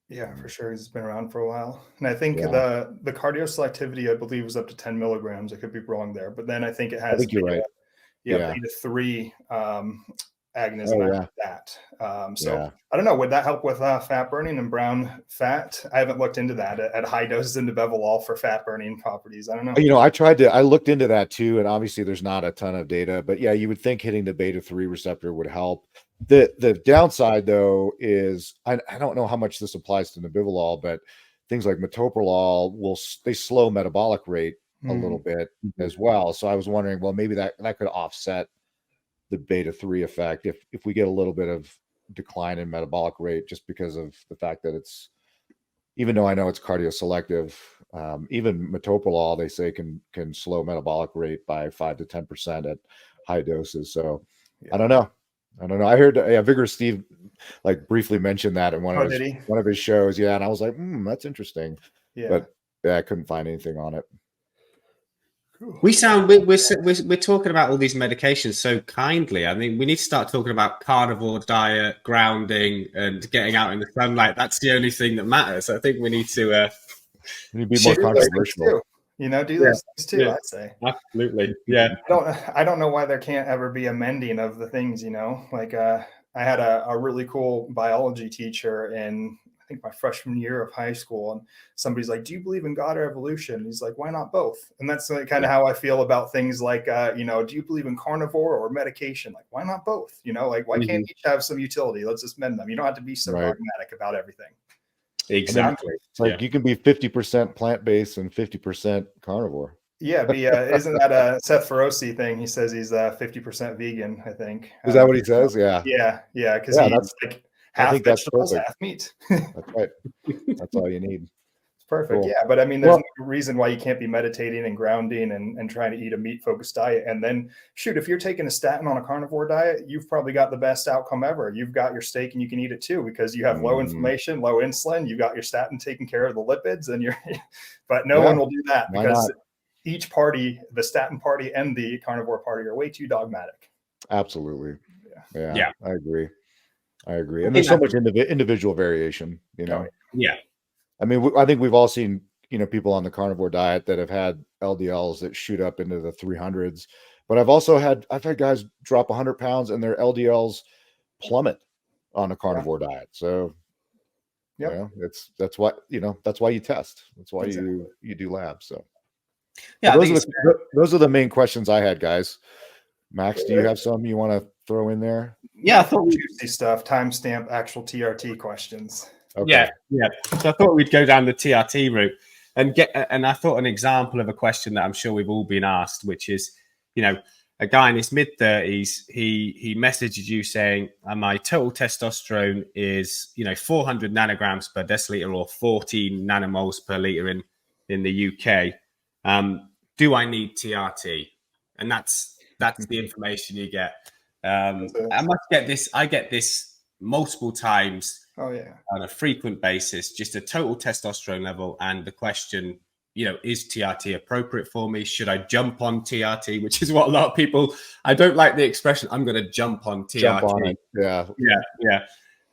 Yeah, for sure. It's been around for a while. And I think the cardio selectivity, I believe, was up to 10 milligrams. I could be wrong there. But then I think it has you're right. beta 3 agonism after that. So I don't know. Would that help with fat burning and brown fat? I haven't looked into that at high doses in Nebivolol for fat burning properties. I don't know. I looked into that too, and obviously there's not a ton of data, but yeah, you would think hitting the beta 3 receptor would help. The downside though is I don't know how much this applies to Nebivolol, but things like metoprolol they slow metabolic rate a little bit as well. So I was wondering, well, maybe that could offset the beta 3 effect if we get a little bit of decline in metabolic rate, just because of the fact that it's, even though I know it's cardioselective, even metoprolol they say can slow metabolic rate by 5 to 10% at high doses. So I don't know. I heard Vigorous Steve like briefly mentioned that in one of his shows. Yeah, and I was like, that's interesting. Yeah, but I couldn't find anything on it. We're talking about all these medications so kindly. I mean, we need to start talking about carnivore diet, grounding, and getting out in the sunlight. That's the only thing that matters. I think we need to be more controversial. Do those things too. I'd say absolutely. Yeah. I don't know why there can't ever be a mending of the things. Like I had a really cool biology teacher in, I think, my freshman year of high school, and somebody's like, do you believe in God or evolution? He's like, why not both? And that's kind of how I feel about things like, do you believe in carnivore or medication? Like, why not both? Like, why can't each have some utility? Let's just mend them. You don't have to be so dogmatic about everything. Exactly. It's like you can be 50% plant-based and 50% carnivore. Yeah, isn't that a Seth Feroce thing? He says he's 50% vegan, I think. Is that what he says? Yeah. Yeah, because he's like half vegetables, half meat. That's right. That's all you need. It's perfect. Cool. Yeah, but I mean, there's no reason why you can't be meditating and grounding and trying to eat a meat-focused diet. And then, shoot, if you're taking a statin on a carnivore diet, you've probably got the best outcome ever. You've got your steak and you can eat it too, because you have low inflammation, low insulin. You got your statin taking care of the lipids, and but no one will do that because each party, the statin party and the carnivore party, are way too dogmatic. Absolutely. Yeah. I agree. And there's so much individual variation, Yeah. I mean, I think we've all seen, people on the carnivore diet that have had LDLs that shoot up into the 300s, but I've had guys drop 100 pounds and their LDLs plummet on a carnivore diet. So, that's why you test. That's why you do labs. So, those are the main questions I had, guys. Max, do you have some you want to throw in there? Yeah, I thought juicy stuff, timestamp actual TRT questions. Okay. Yeah. So I thought we'd go down the TRT route and I thought an example of a question that I'm sure we've all been asked, which is, a guy in his mid-30s, he messages you saying, my total testosterone is, 400 nanograms per deciliter or 14 nanomoles per liter in the UK. Do I need TRT? And that's the information you get. I get this multiple times. Oh yeah. On a frequent basis, just a total testosterone level, and the question, is TRT appropriate for me? Should I jump on TRT? Which is what a lot of people. I don't like the expression. I'm going to jump on TRT. Jump on it. Yeah.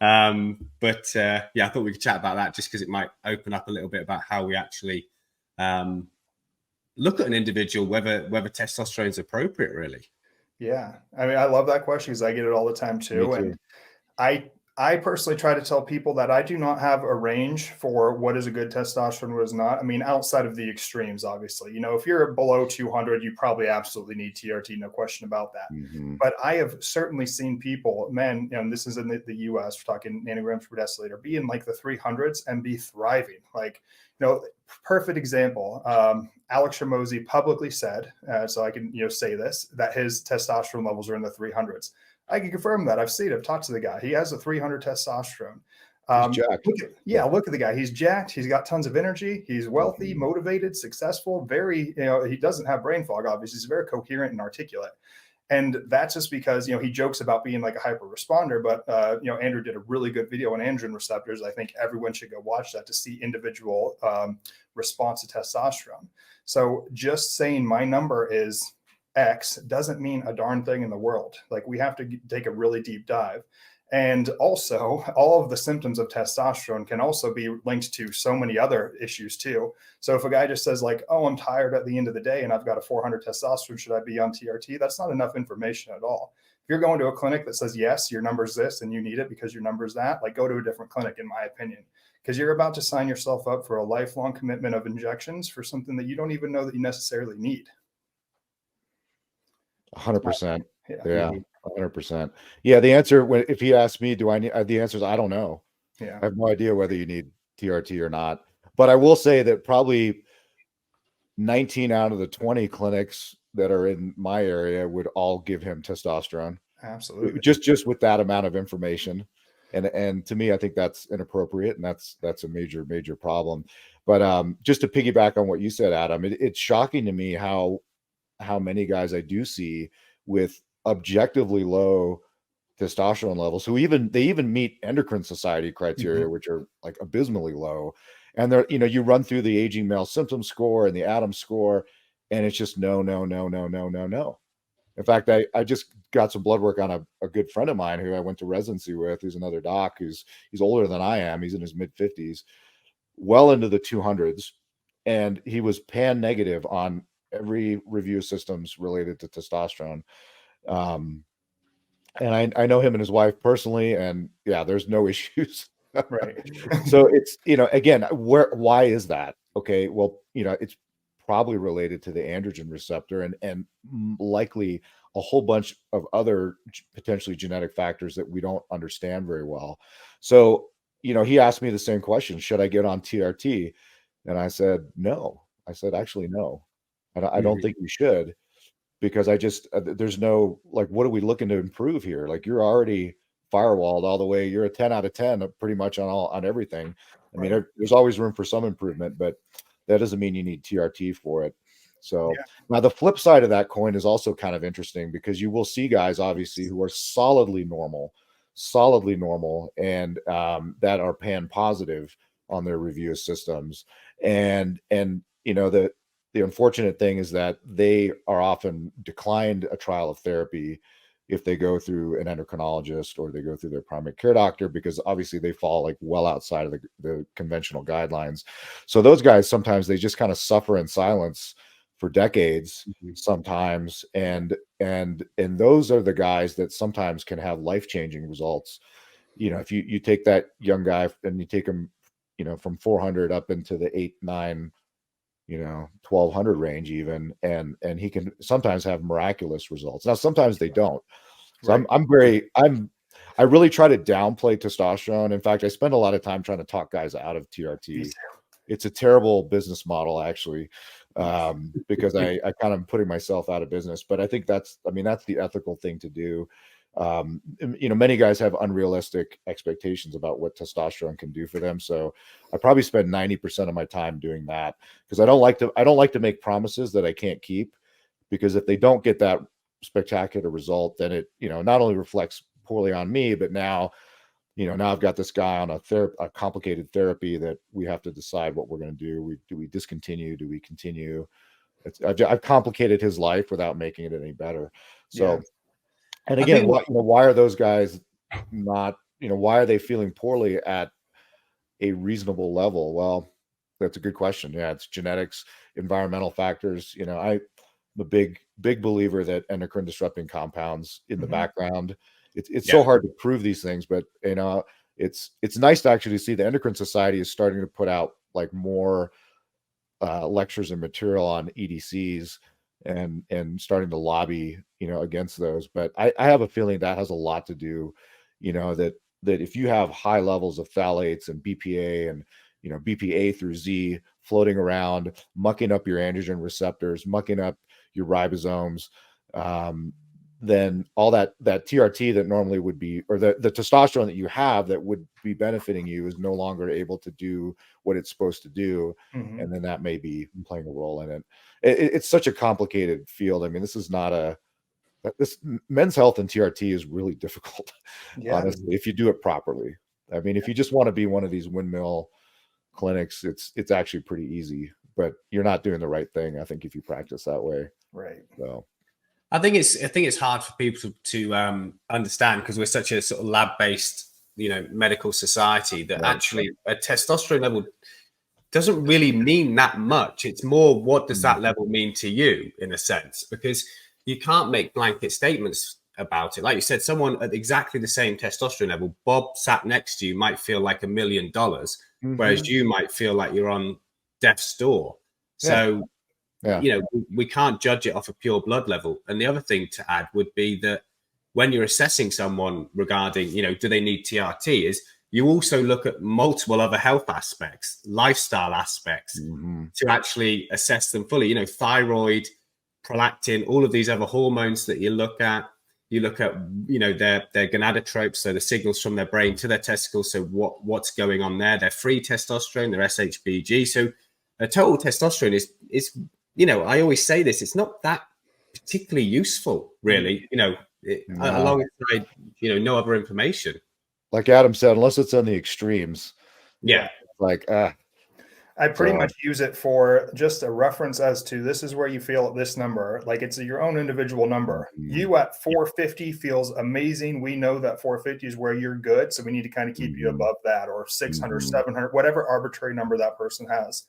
I thought we could chat about that just because it might open up a little bit about how we actually look at an individual, whether testosterone is appropriate, really. Yeah, I mean, I love that question because I get it all the time too. And I personally try to tell people that I do not have a range for what is a good testosterone, what is not. I mean, outside of the extremes, obviously. If you're below 200, you probably absolutely need TRT, no question about that. Mm-hmm. But I have certainly seen people, men, and this is in the US, we're talking nanograms per deciliter, be in like the 300s and be thriving. Like, perfect example. Alex Hormozi publicly said, so I can say this, that his testosterone levels are in the 300s. I can confirm that. I've seen it. I've talked to the guy. He has a 300 testosterone. He's jacked. Look at the guy. He's jacked. He's got tons of energy. He's wealthy, motivated, successful, very, he doesn't have brain fog, obviously. He's very coherent and articulate. And that's just because, he jokes about being like a hyper responder, but, Andrew did a really good video on androgen receptors. I think everyone should go watch that to see individual response to testosterone. So just saying my number is X doesn't mean a darn thing in the world. Like, we have to take a really deep dive. And also, all of the symptoms of testosterone can also be linked to so many other issues too. So if a guy just says like, oh, I'm tired at the end of the day and I've got a 400 testosterone, should I be on TRT? That's not enough information at all. If you're going to a clinic that says, yes, your number's this and you need it because your number's that, like, go to a different clinic, in my opinion, because you're about to sign yourself up for a lifelong commitment of injections for something that you don't even know that you necessarily need. 100%. Yeah. 100%. Yeah. The answer, if he asks me, do I need, the answer is I don't know. Yeah. I have no idea whether you need TRT or not. But I will say that probably 19 out of the 20 clinics that are in my area would all give him testosterone. Absolutely. Just with that amount of information. And to me, I think that's inappropriate, and that's a major problem. But just to piggyback on what you said, Adam, it's shocking to me how many guys I do see with objectively low testosterone levels who they even meet endocrine society criteria, which are like abysmally low. And they're, you run through the aging male symptom score and the Adams score, and it's just no. In fact, I just got some blood work on a good friend of mine who I went to residency with, who's another doc, he's older than I am. He's in his mid 50s, well into the 200s. And he was pan negative on every review of systems related to testosterone. And I know him and his wife personally, and yeah, there's no issues. Right. So it's, again, why is that? Okay. Well, it's probably related to the androgen receptor and likely a whole bunch of other potentially genetic factors that we don't understand very well. So, he asked me the same question, should I get on TRT? And I said, no. I said, actually, no. I don't think you should, because there's no, like, what are we looking to improve here? Like, you're already firewalled all the way. You're a 10 out of 10 pretty much on everything. I mean, there's always room for some improvement, but that doesn't mean you need TRT for it. So now the flip side of that coin is also kind of interesting, because you will see guys obviously who are solidly normal and that are pan positive on their review systems. And the unfortunate thing is that they are often declined a trial of therapy if they go through an endocrinologist or they go through their primary care doctor, because obviously they fall like well outside of the conventional guidelines. So those guys, sometimes they just kind of suffer in silence for decades sometimes. And those are the guys that sometimes can have life-changing results. If you take that young guy and you take him, from 400 up into the 8, 9, 1200 range even, and he can sometimes have miraculous results. Now sometimes they don't. So I really try to downplay testosterone. In fact, I spend a lot of time trying to talk guys out of TRT. It's a terrible business model, actually, because I kind of putting myself out of business. But I think that's the ethical thing to do. Many guys have unrealistic expectations about what testosterone can do for them. So I probably spend 90% of my time doing that, because I don't like to make promises that I can't keep, because if they don't get that spectacular result, then it, not only reflects poorly on me, but now I've got this guy on a complicated therapy that we have to decide what we're going to do. Do we discontinue? Do we continue? I've complicated his life without making it any better. So. And again, why are those guys not, why are they feeling poorly at a reasonable level? Well, that's a good question. Yeah, it's genetics, environmental factors. I'm a big believer that endocrine disrupting compounds in the background. It's so hard to prove these things, but it's nice to actually see the Endocrine Society is starting to put out like more lectures and material on EDCs and starting to lobby, against those. But I have a feeling that has a lot to do, that if you have high levels of phthalates and BPA and, BPA through Z floating around, mucking up your androgen receptors, mucking up your ribosomes, then all that TRT that normally would be, or the testosterone that you have that would be benefiting you, is no longer able to do what it's supposed to do. And then that may be playing a role in it. It's such a complicated field. I mean, this is not this men's health and TRT is really difficult, Yeah. honestly, if you do it properly. I mean, if you just want to be one of these windmill clinics, it's actually pretty easy, but you're not doing the right thing, I think, if you practice that way. Right. So I think it's hard for people to understand, because we're such a sort of lab-based, medical society, that actually a testosterone level doesn't really mean that much. It's more, what does that level mean to you, in a sense, because you can't make blanket statements about it. Like you said, someone at exactly the same testosterone level, Bob sat next to you, might feel like $1 million, whereas you might feel like you're on death's door. So, we can't judge it off a pure blood level. And the other thing to add would be that when you're assessing someone regarding, do they need TRT, is you also look at multiple other health aspects, lifestyle aspects, to actually assess them fully. Thyroid, prolactin, all of these other hormones that you look at. You look at, their gonadotropes, so the signals from their brain to their testicles. So what's going on there? Their free testosterone, their SHBG. So a total testosterone is I always say this, it's not that particularly useful, really, alongside, no other information. Like Adam said, unless it's on the extremes. Yeah. Like, I pretty much use it for just a reference as to, this is where you feel at this number. Like, it's your own individual number. You at 450 feels amazing. We know that 450 is where you're good. So we need to kind of keep you above that, or 600, 700, whatever arbitrary number that person has.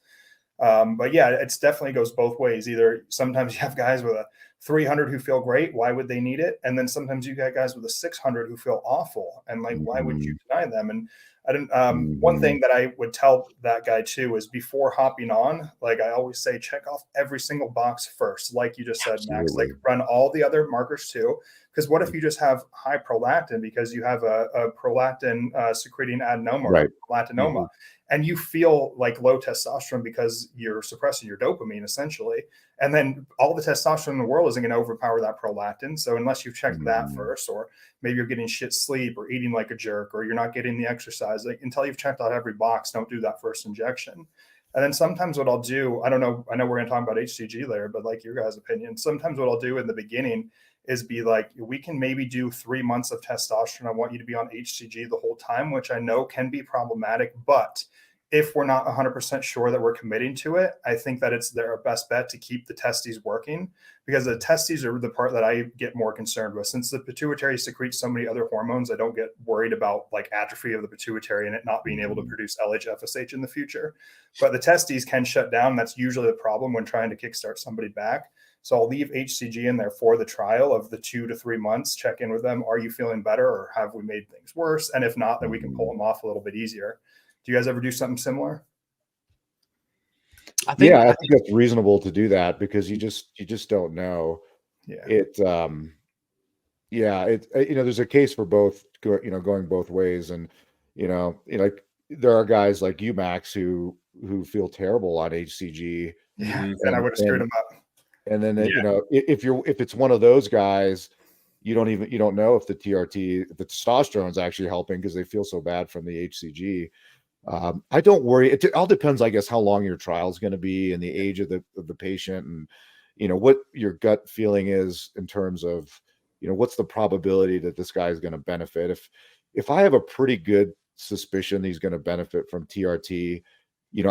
But yeah, it's definitely goes both ways. Either sometimes you have guys with a 300 who feel great. Why would they need it? And then sometimes you got guys with a 600 who feel awful. And like, why would you deny them? And I didn't, one thing that I would tell that guy too is, before hopping on, like I always say, check off every single box first. Like you just said, Max, like run all the other markers too. Because what if you just have high prolactin because you have a prolactin secreting adenoma or prolatinoma, and you feel like low testosterone because you're suppressing your dopamine essentially. And then all the testosterone in the world isn't going to overpower that prolactin. So unless you've checked that first, or maybe you're getting shit sleep or eating like a jerk, or you're not getting the exercise, like, until you've checked out every box, don't do that first injection. And then sometimes what I'll do, I don't know, I know we're going to talk about HCG later, but like your guys' opinion, sometimes what I'll do in the beginning is be like, we can maybe do 3 months of testosterone. I want you to be on HCG the whole time, which I know can be problematic. But if we're not 100% sure that we're committing to it, I think that it's their best bet to keep the testes working, because the testes are the part that I get more concerned with. Since the pituitary secretes so many other hormones, I don't get worried about like atrophy of the pituitary and it not being able to produce LH-FSH in the future. But the testes can shut down. That's usually the problem when trying to kickstart somebody back. So I'll leave HCG in there for the trial of the 2 to 3 months, check in with them. Are you feeling better, or have we made things worse? And if not, then we can pull them off a little bit easier. Do you guys ever do something similar? I think that's reasonable to do that, because you just don't know. There's a case for both, going both ways. And, like there are guys like you, Max, who feel terrible on HCG. And I would have screwed them up. And then, if it's one of those guys, you don't know if the testosterone is actually helping, because they feel so bad from the HCG. I don't worry. It all depends, I guess, how long your trial is going to be and the age of the patient, and what your gut feeling is in terms of what's the probability that this guy is going to benefit. If I have a pretty good suspicion he's going to benefit from TRT,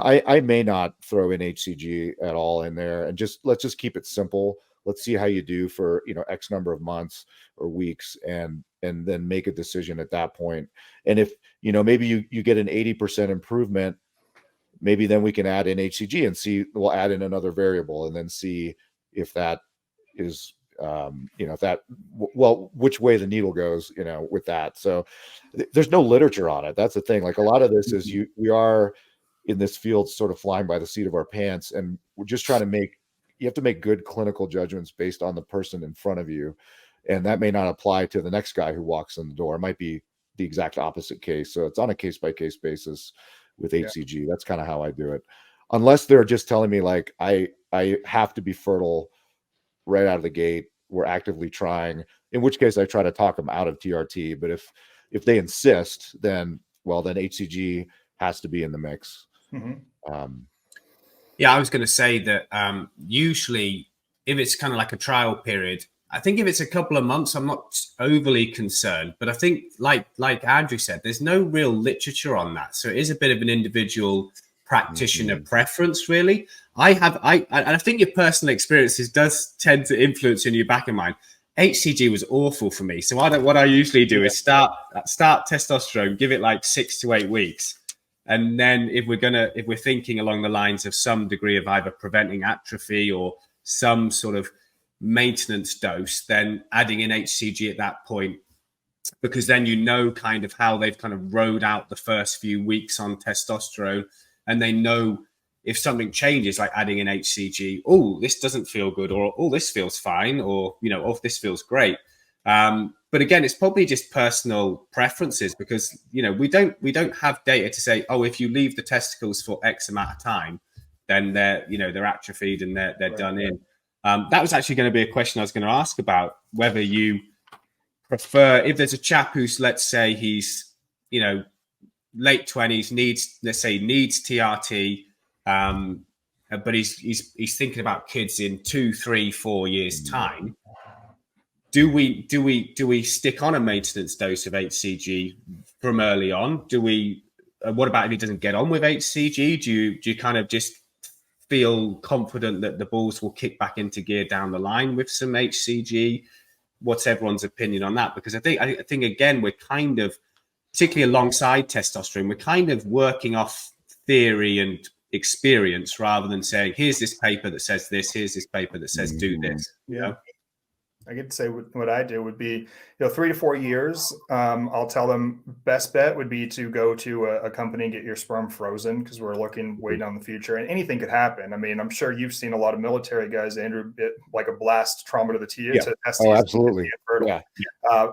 I may not throw in HCG at all in there, and let's just keep it simple. Let's see how you do for X number of months or weeks, and then make a decision at that point. And if maybe you get an 80% improvement, maybe then we can add in HCG and see. We'll add in another variable and then see if that is which way the needle goes with that. So there's no literature on it. That's the thing. Like, a lot of this is we are in this field sort of flying by the seat of our pants, and we're just trying to you have to make good clinical judgments based on the person in front of you. And that may not apply to the next guy who walks in the door. It might be the exact opposite case. So it's on a case-by-case basis with HCG. That's kind of how I do it. Unless they're just telling me like, I have to be fertile right out of the gate. We're actively trying, in which case I try to talk them out of TRT. But if they insist, then HCG has to be in the mix. I was going to say that usually, if it's kind of like a trial period, I think if it's a couple of months, I'm not overly concerned. But I think, like Andrew said, there's no real literature on that, so it is a bit of an individual practitioner preference, really. And I think your personal experiences does tend to influence in your back of mind. HCG was awful for me, so what I usually do is start testosterone, give it like 6 to 8 weeks, and then if we're thinking along the lines of some degree of either preventing atrophy or some sort of maintenance dose, then adding in HCG at that point, because then you know kind of how they've kind of rode out the first few weeks on testosterone, and they know if something changes, like adding in HCG, oh, this doesn't feel good, or oh, this feels fine, or oh, this feels great. But again, it's probably just personal preferences, because we don't have data to say, oh, if you leave the testicles for X amount of time, then they're atrophied and they're done in. That was actually going to be a question I was going to ask about, whether you prefer, if there's a chap who's, let's say he's late 20s, needs TRT, but he's thinking about kids in 2, 3, 4 years time. Do we stick on a maintenance dose of HCG from early on? What about if he doesn't get on with HCG? Do you kind of just feel confident that the balls will kick back into gear down the line with some HCG? What's everyone's opinion on that? Because I think again, we're kind of, particularly alongside testosterone, we're kind of working off theory and experience, rather than saying, here's this paper that says this, here's this paper that says do this. I get to say what I do would be, 3 to 4 years. I'll tell them best bet would be to go to a company and get your sperm frozen, because we're looking way down the future and anything could happen. I mean, I'm sure you've seen a lot of military guys, Andrew, like a blast trauma to the testes. Oh, absolutely.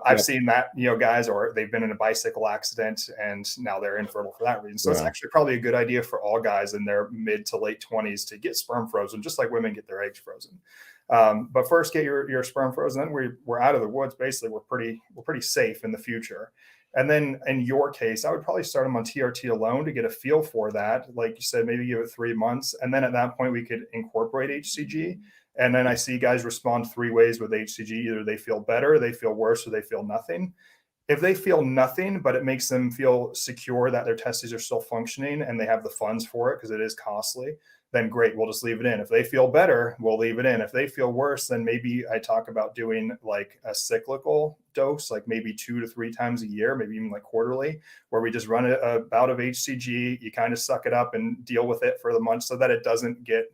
I've seen that, guys, or they've been in a bicycle accident and now they're infertile for that reason. So it's actually probably a good idea for all guys in their mid to late 20s to get sperm frozen, just like women get their eggs frozen. But first, get your sperm frozen. Then we're out of the woods. Basically, we're pretty safe in the future. And then in your case, I would probably start them on TRT alone to get a feel for that. Like you said, maybe give it 3 months, and then at that point we could incorporate HCG. And then I see guys respond 3 ways with HCG: either they feel better, they feel worse, or they feel nothing. If they feel nothing, but it makes them feel secure that their testes are still functioning and they have the funds for it, because it is costly, then great, we'll just leave it in. If they feel better, we'll leave it in. If they feel worse, then maybe I talk about doing like a cyclical dose, like maybe 2 to 3 times a year, maybe even like quarterly, where we just run a bout of HCG. You kind of suck it up and deal with it for the month so that it doesn't get,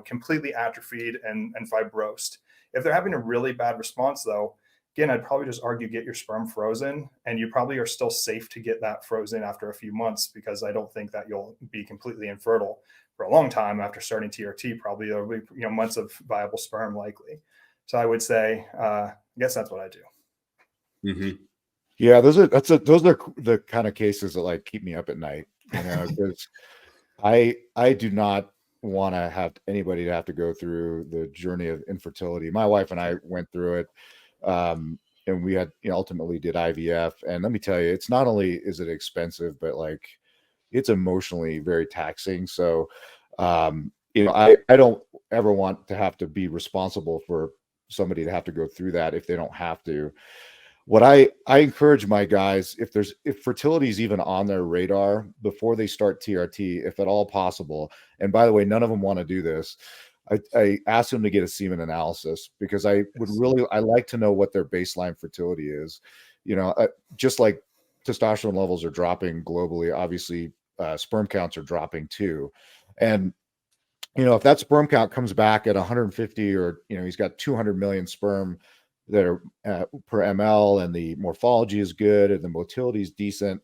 completely atrophied and fibrosed. If they're having a really bad response, though, again, I'd probably just argue get your sperm frozen, and you probably are still safe to get that frozen after a few months, because I don't think that you'll be completely infertile for a long time after starting TRT. Probably there'll be months of viable sperm likely. So I would say, I guess that's what I do. Mm-hmm. Yeah, those are the kind of cases that like keep me up at night, because I do not want to have anybody to have to go through the journey of infertility. My wife and I went through it. And we had, ultimately did IVF. And let me tell you, it's not only is it expensive, but like it's emotionally very taxing. So, I don't ever want to have to be responsible for somebody to have to go through that if they don't have to. What I encourage my guys, if fertility is even on their radar before they start TRT, if at all possible, and by the way, none of them want to do this, I asked them to get a semen analysis, because I like to know what their baseline fertility is. Just like testosterone levels are dropping globally, obviously sperm counts are dropping too. And, if that sperm count comes back at 150, or, he's got 200 million sperm that are per ml, and the morphology is good and the motility is decent,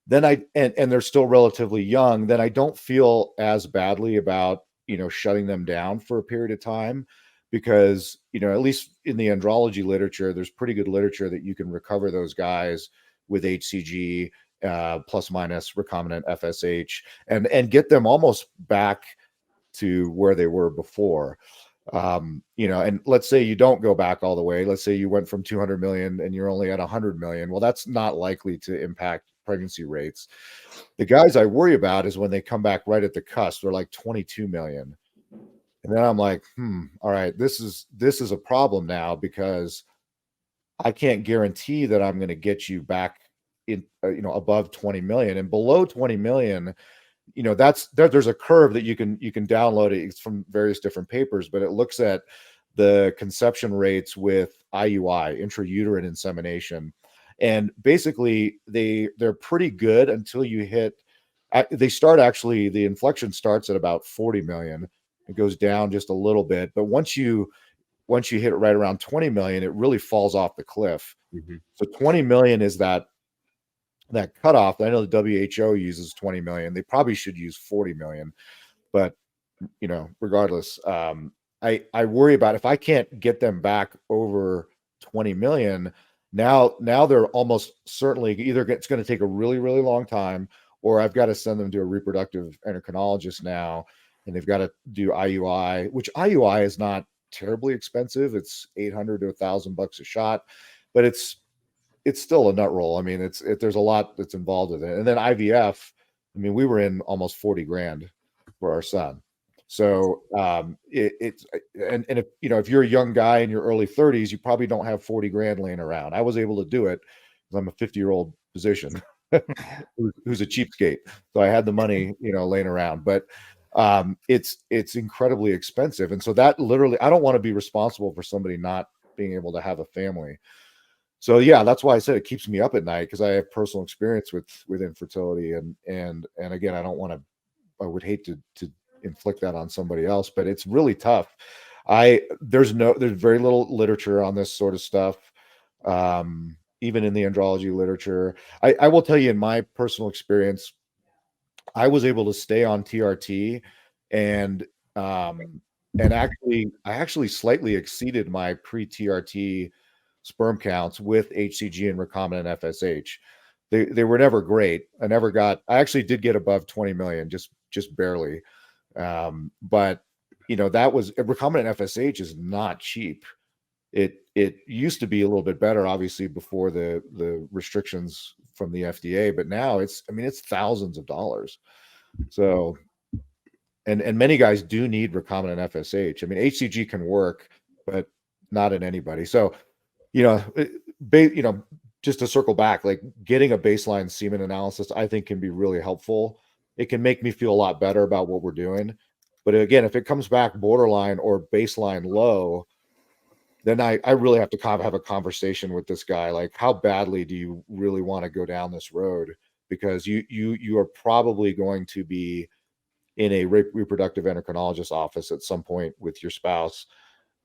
then and they're still relatively young, then I don't feel as badly about shutting them down for a period of time, because, at least in the andrology literature, there's pretty good literature that you can recover those guys with HCG, plus minus recombinant FSH, and get them almost back to where they were before. And let's say you don't go back all the way. Let's say you went from 200 million and you're only at 100 million. Well, that's not likely to impact pregnancy rates. The guys I worry about is when they come back right at the cusp. They're like 22 million. And then I'm like, all right, this is a problem now, because I can't guarantee that I'm going to get you back in, above 20 million, and below 20 million. There's a curve that you can download it. It's from various different papers, but it looks at the conception rates with IUI, intrauterine insemination. And basically they're pretty good until you hit, the inflection starts at about 40 million. It goes down just a little bit, but once you hit it right around 20 million, it really falls off the cliff. Mm-hmm. So 20 million is that cutoff. I know the WHO uses 20 million. They probably should use 40 million, but regardless, I worry about if I can't get them back over 20 million. Now they're almost certainly either it's going to take a really, really long time, or I've got to send them to a reproductive endocrinologist now, and they've got to do IUI, which IUI is not terribly expensive. It's $800 to $1,000 a shot, but it's still a nut roll. I mean, there's a lot that's involved with it. And then IVF, I mean, we were in almost 40 grand for our son. So and if if you're a young guy in your early 30s, you probably don't have 40 grand laying around. I was able to do it because I'm a 50-year-old physician who's a cheapskate. So I had the money, laying around, but it's incredibly expensive. And so that literally, I don't want to be responsible for somebody not being able to have a family. So yeah, that's why I said it keeps me up at night, because I have personal experience with infertility, and again, I would hate to inflict that on somebody else, but it's really tough. There's very little literature on this sort of stuff, even in the andrology literature. I will tell you, in my personal experience, I was able to stay on TRT, and I actually slightly exceeded my pre-TRT sperm counts with HCG and recombinant FSH. They were never great. I actually did get above 20 million, just barely. But that was, recombinant FSH is not cheap. It used to be a little bit better, obviously, before the restrictions from the FDA, but now it's thousands of dollars. So, and many guys do need recombinant FSH. I mean, HCG can work, but not in anybody. So, just to circle back, like getting a baseline semen analysis, I think, can be really helpful. It can make me feel a lot better about what we're doing. But again, if it comes back borderline or baseline low, then I really have to have a conversation with this guy. Like, how badly do you really want to go down this road? Because you are probably going to be in a reproductive endocrinologist office at some point with your spouse,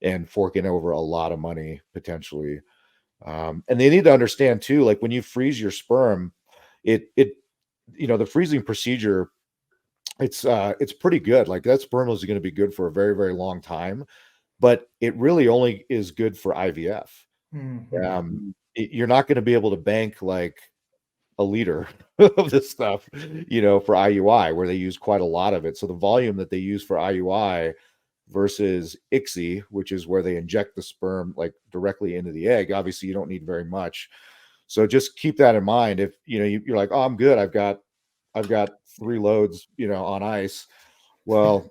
and forking over a lot of money potentially. And they need to understand too, like when you freeze your sperm, the freezing procedure, it's pretty good. Like that sperm is going to be good for a very, very long time, but it really only is good for IVF. Mm-hmm. You're not going to be able to bank like a liter of this stuff, for IUI, where they use quite a lot of it. So the volume that they use for IUI versus ICSI, which is where they inject the sperm like directly into the egg, obviously you don't need very much. So just keep that in mind. If you're like, oh, I'm good, I've got 3 loads on ice, well,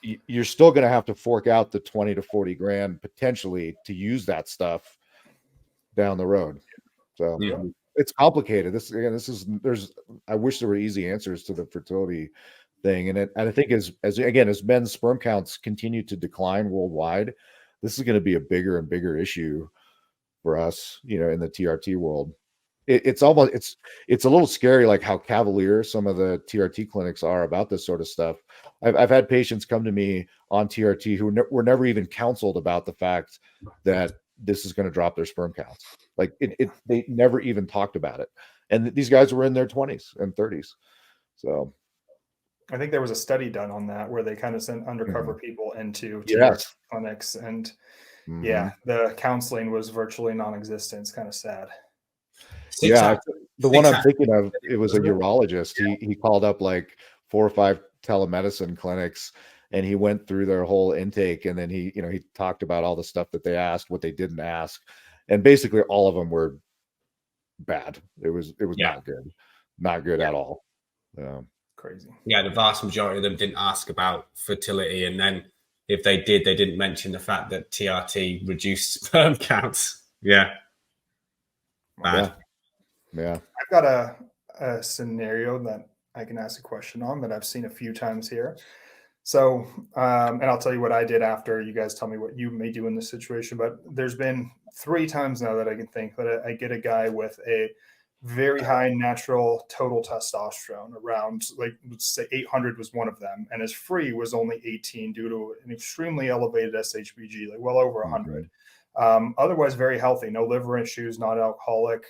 you're still going to have to fork out the 20 to 40 grand potentially to use that stuff down the road. So it's complicated. I wish there were easy answers to the fertility thing. And I think as men's sperm counts continue to decline worldwide, this is going to be a bigger and bigger issue for us, in the TRT world. It's a little scary, like how cavalier some of the TRT clinics are about this sort of stuff. I've had patients come to me on TRT who were never even counseled about the fact that this is going to drop their sperm counts. Like they never even talked about it. And these guys were in their 20s and 30s. So I think there was a study done on that where they kind of sent undercover people into Yes. TRT clinics, and yeah, the counseling was virtually non-existent. It's kind of sad. The one I'm thinking of, it was a urologist. He called up like 4 or 5 telemedicine clinics, and he went through their whole intake, and then he talked about all the stuff that they asked, what they didn't ask, and basically all of them were bad. It was not good at all. Crazy. Yeah, the vast majority of them didn't ask about fertility, and then if they did, they didn't mention the fact that TRT reduced sperm counts. Yeah. Bad. Yeah. I've got a scenario that I can ask a question on that I've seen a few times here. So, and I'll tell you what I did after you guys tell me what you may do in this situation. But there's been 3 times now that I can think that I get a guy with a very high natural total testosterone, around, like, let's say 800 was one of them, and his free was only 18 due to an extremely elevated SHBG, like well over 100. Otherwise very healthy, no liver issues, not alcoholic.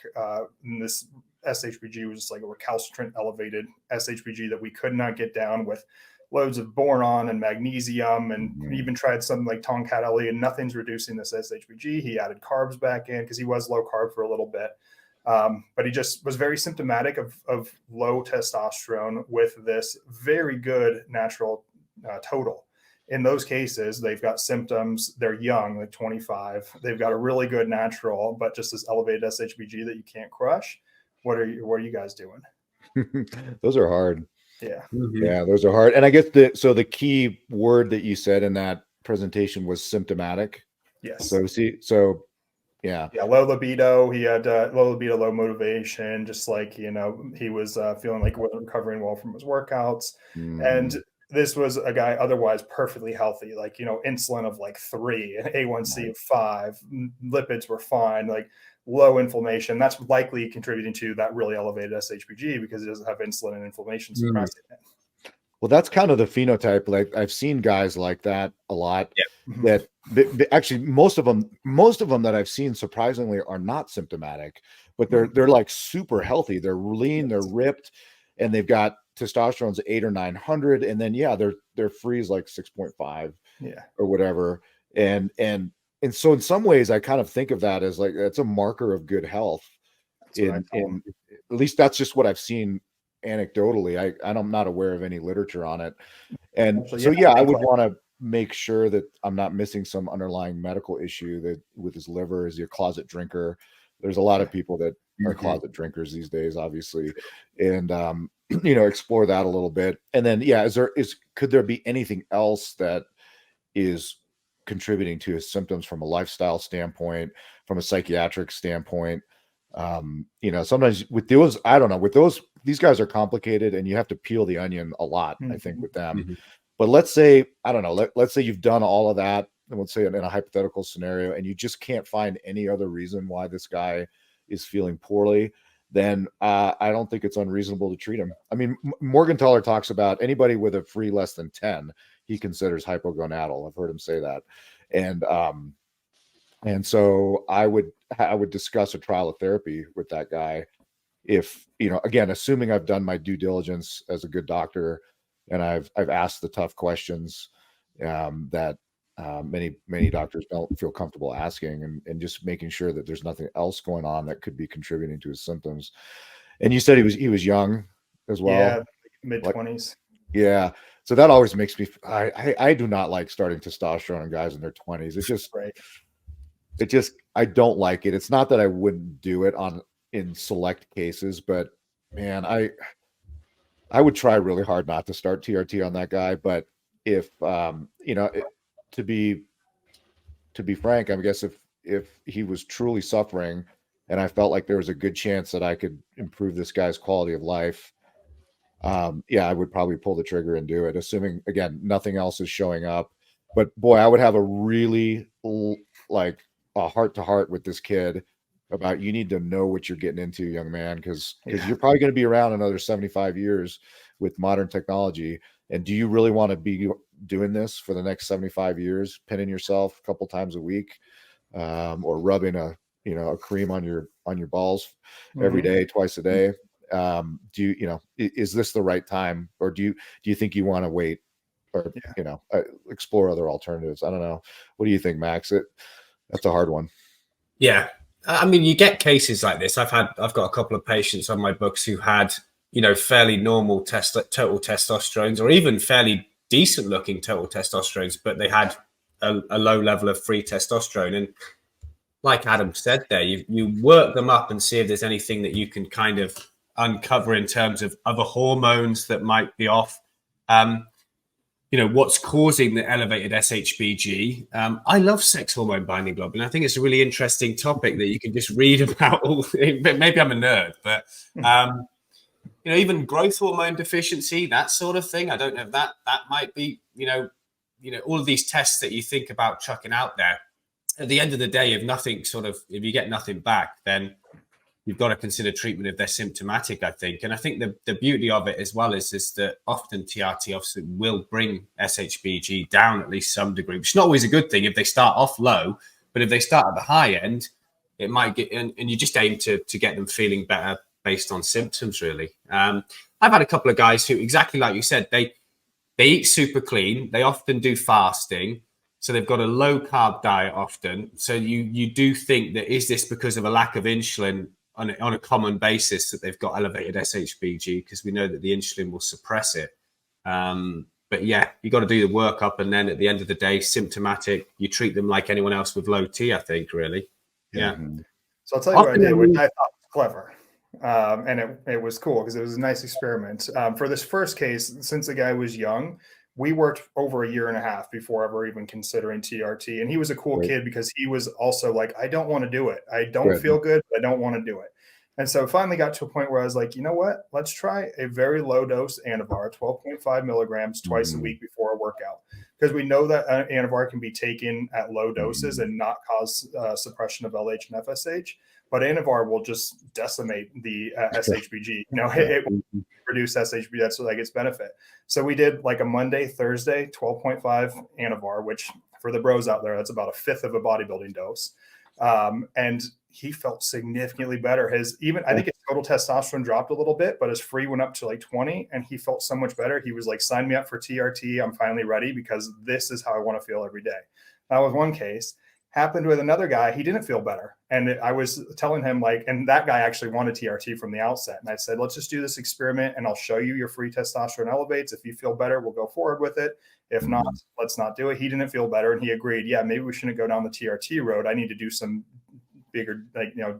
And this SHBG was just like a recalcitrant elevated SHBG that we could not get down, with loads of boron and magnesium, and even tried something like Tonkat Ali, and nothing's reducing this SHBG. He added carbs back in because he was low carb for a little bit. But he just was very symptomatic of low testosterone with this very good natural total. In those cases, they've got symptoms. They're young, like 25. They've got a really good natural, but just this elevated SHBG that you can't crush. What are you guys doing? Those are hard. Yeah. Yeah, those are hard. And I guess the key word that you said in that presentation was symptomatic. Yes. Yeah, low libido. He had low libido, low motivation, just like, he was feeling like he wasn't recovering well from his workouts. And this was a guy otherwise perfectly healthy, like, insulin of like 3, an A1C of 5, lipids were fine, like low inflammation. That's likely contributing to that really elevated SHBG because it doesn't have insulin and inflammation suppressing it. Well, that's kind of the phenotype. Like, I've seen guys like that a lot. Yeah. That actually most of them that I've seen surprisingly are not symptomatic, but they're like super healthy. They're lean, they're ripped, and they've got testosterone's 800 or 900, and then their free is like 6.5, or whatever. And so in some ways, I kind of think of that as like that's a marker of good health. In at least that's just what I've seen anecdotally. I'm not aware of any literature on it. And actually, I would want to make sure that I'm not missing some underlying medical issue that with his liver. Is he a closet drinker? There's a lot of people that are closet drinkers these days, obviously. And explore that a little bit. And then could there be anything else that is contributing to his symptoms from a lifestyle standpoint, from a psychiatric standpoint? Sometimes with those, I don't know, these guys are complicated and you have to peel the onion a lot, I think, with them. But let's say, I don't know, let's say you've done all of that, and let's say in a hypothetical scenario, and you just can't find any other reason why this guy is feeling poorly, then I don't think it's unreasonable to treat him. I mean, Morgenthaler talks about anybody with a free less than 10, he considers hypogonadal. I've heard him say that. And so I would discuss a trial of therapy with that guy. If, again, assuming I've done my due diligence as a good doctor and I've asked the tough questions that many doctors don't feel comfortable asking, and just making sure that there's nothing else going on that could be contributing to his symptoms. And you said he was young as well. Yeah, mid-20s. Yeah. So that always makes me, I do not like starting testosterone in guys in their 20s. It's just, I don't like it. It's not that I wouldn't do it in select cases, but man, I would try really hard not to start TRT on that guy. But if, to be frank, I guess if he was truly suffering and I felt like there was a good chance that I could improve this guy's quality of life, I would probably pull the trigger and do it, assuming, again, nothing else is showing up. But boy, I would have a really like a heart-to-heart with this kid about, you need to know what you're getting into, young man, because you're probably going to be around another 75 years with modern technology. And do you really want to be doing this for the next 75 years, pinning yourself a couple times a week, or rubbing a cream on your balls every day, twice a day? Is this the right time, or do you think you want to wait, or explore other alternatives? I don't know. What do you think, Max? That's a hard one. Yeah, I mean, you get cases like this. I've got a couple of patients on my books who had fairly normal total testosterones, or even fairly decent looking total testosterones, but they had a low level of free testosterone. And like Adam said there, you work them up and see if there's anything that you can kind of uncover in terms of other hormones that might be off. what's causing the elevated SHBG. I love sex hormone binding globulin. I think it's a really interesting topic that you can just read about. Maybe I'm a nerd, but even growth hormone deficiency, that sort of thing. I don't know if that might be, all of these tests that you think about chucking out there. At the end of the day, if you get nothing back, then you've got to consider treatment if they're symptomatic, I think. And I think the beauty of it as well is that often TRT obviously will bring SHBG down at least some degree, which is not always a good thing if they start off low, but if they start at the high end, it might get, and you just aim to get them feeling better based on symptoms, really. I've had a couple of guys who, exactly like you said, they eat super clean. They often do fasting. So they've got a low carb diet often. So you do think that, is this because of a lack of insulin on a common basis that they've got elevated SHBG? Because we know that the insulin will suppress it. But yeah, you got to do the workup. And then at the end of the day, symptomatic, you treat them like anyone else with low T, I think, really. Yeah. So I'll tell you what I did, which I thought was clever. And it was cool because it was a nice experiment. For this first case, since the guy was young, we worked over a year and a half before ever even considering TRT. And he was a cool kid because he was also like, I don't want to do it. I don't feel good. But I don't want to do it. And so finally got to a point where I was like, you know what? Let's try a very low dose Anavar, 12.5 milligrams twice a week before a workout. Because we know that Anavar can be taken at low doses and not cause suppression of LH and FSH. But Anavar will just decimate the SHBG. It will reduce SHBG. That's like its benefit. So we did like a Monday, Thursday, 12.5 Anavar, which for the bros out there, that's about a fifth of a bodybuilding dose. And he felt significantly better. I think his total testosterone dropped a little bit, but his free went up to like 20, and he felt so much better. He was like, sign me up for TRT. I'm finally ready because this is how I want to feel every day. That was one case. Happened with another guy, he didn't feel better. And I was telling him and that guy actually wanted TRT from the outset. And I said, let's just do this experiment and I'll show you your free testosterone elevates. If you feel better, we'll go forward with it. If not, let's not do it. He didn't feel better. And he agreed, yeah, maybe we shouldn't go down the TRT road. I need to do some bigger,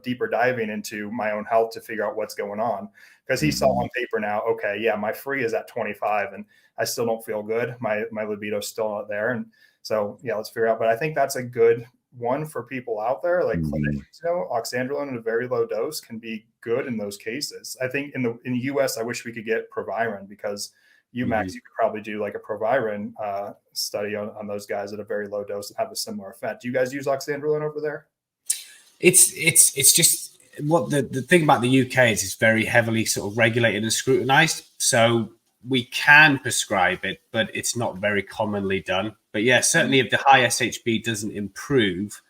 deeper diving into my own health to figure out what's going on. Because he saw on paper now, okay, yeah, my free is at 25 and I still don't feel good. My libido's still not there. And so, yeah, let's figure out. But I think that's a good one for people out there, like clinicians, oxandrolone in a very low dose can be good in those cases. I think in the US, I wish we could get Proviron because UMax, you could probably do like a Proviron study on those guys at a very low dose and have a similar effect. Do you guys use oxandrolone over there? It's just what the thing about the UK is it's very heavily sort of regulated and scrutinized. So we can prescribe it, but it's not very commonly done. But yeah, certainly if the high SHB doesn't improve,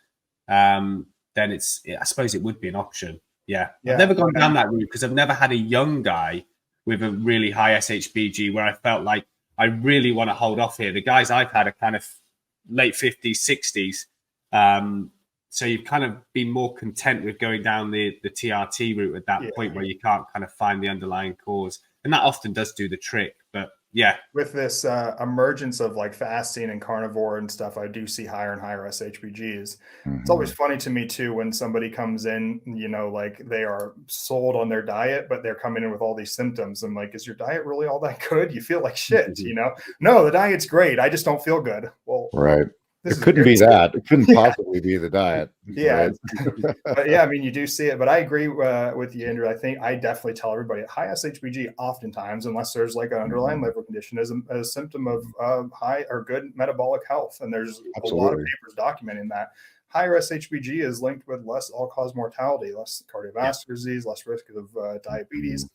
then I suppose it would be an option. Yeah. I've never gone down that route because I've never had a young guy with a really high SHBG where I felt like I really want to hold off here. The guys I've had are kind of late 50s, 60s. So you've kind of been more content with going down the TRT route at that point where you can't kind of find the underlying cause. And that often does do the trick. But yeah, with this emergence of like fasting and carnivore and stuff, I do see higher and higher SHBGs. It's always funny to me too when somebody comes in, like they are sold on their diet, but they're coming in with all these symptoms. I'm like, is your diet really all that good? You feel like shit, No, the diet's great. I just don't feel good. Well, right. It couldn't be that. It couldn't possibly be the diet. Yeah. Right? But yeah, I mean, you do see it. But I agree with you, Andrew. I think I definitely tell everybody high SHBG oftentimes, unless there's like an underlying liver condition, is a symptom of high or good metabolic health. And there's a lot of papers documenting that. Higher SHBG is linked with less all-cause mortality, less cardiovascular disease, less risk of diabetes.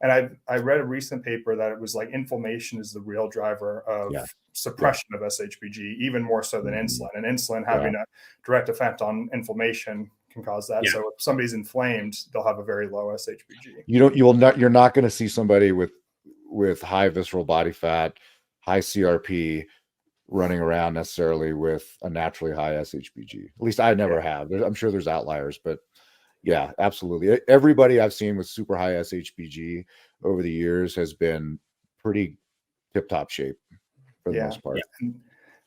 And I read a recent paper that it was like inflammation is the real driver of suppression of SHBG, even more so than insulin. And insulin having a direct effect on inflammation can cause that. So if somebody's inflamed, they'll have a very low SHBG. You're not going to see somebody with high visceral body fat, high CRP running around necessarily with a naturally high SHBG. At least I never have. I'm sure there's outliers, but yeah, absolutely. Everybody I've seen with super high SHBG over the years has been pretty tip-top shape for the most part. Yeah.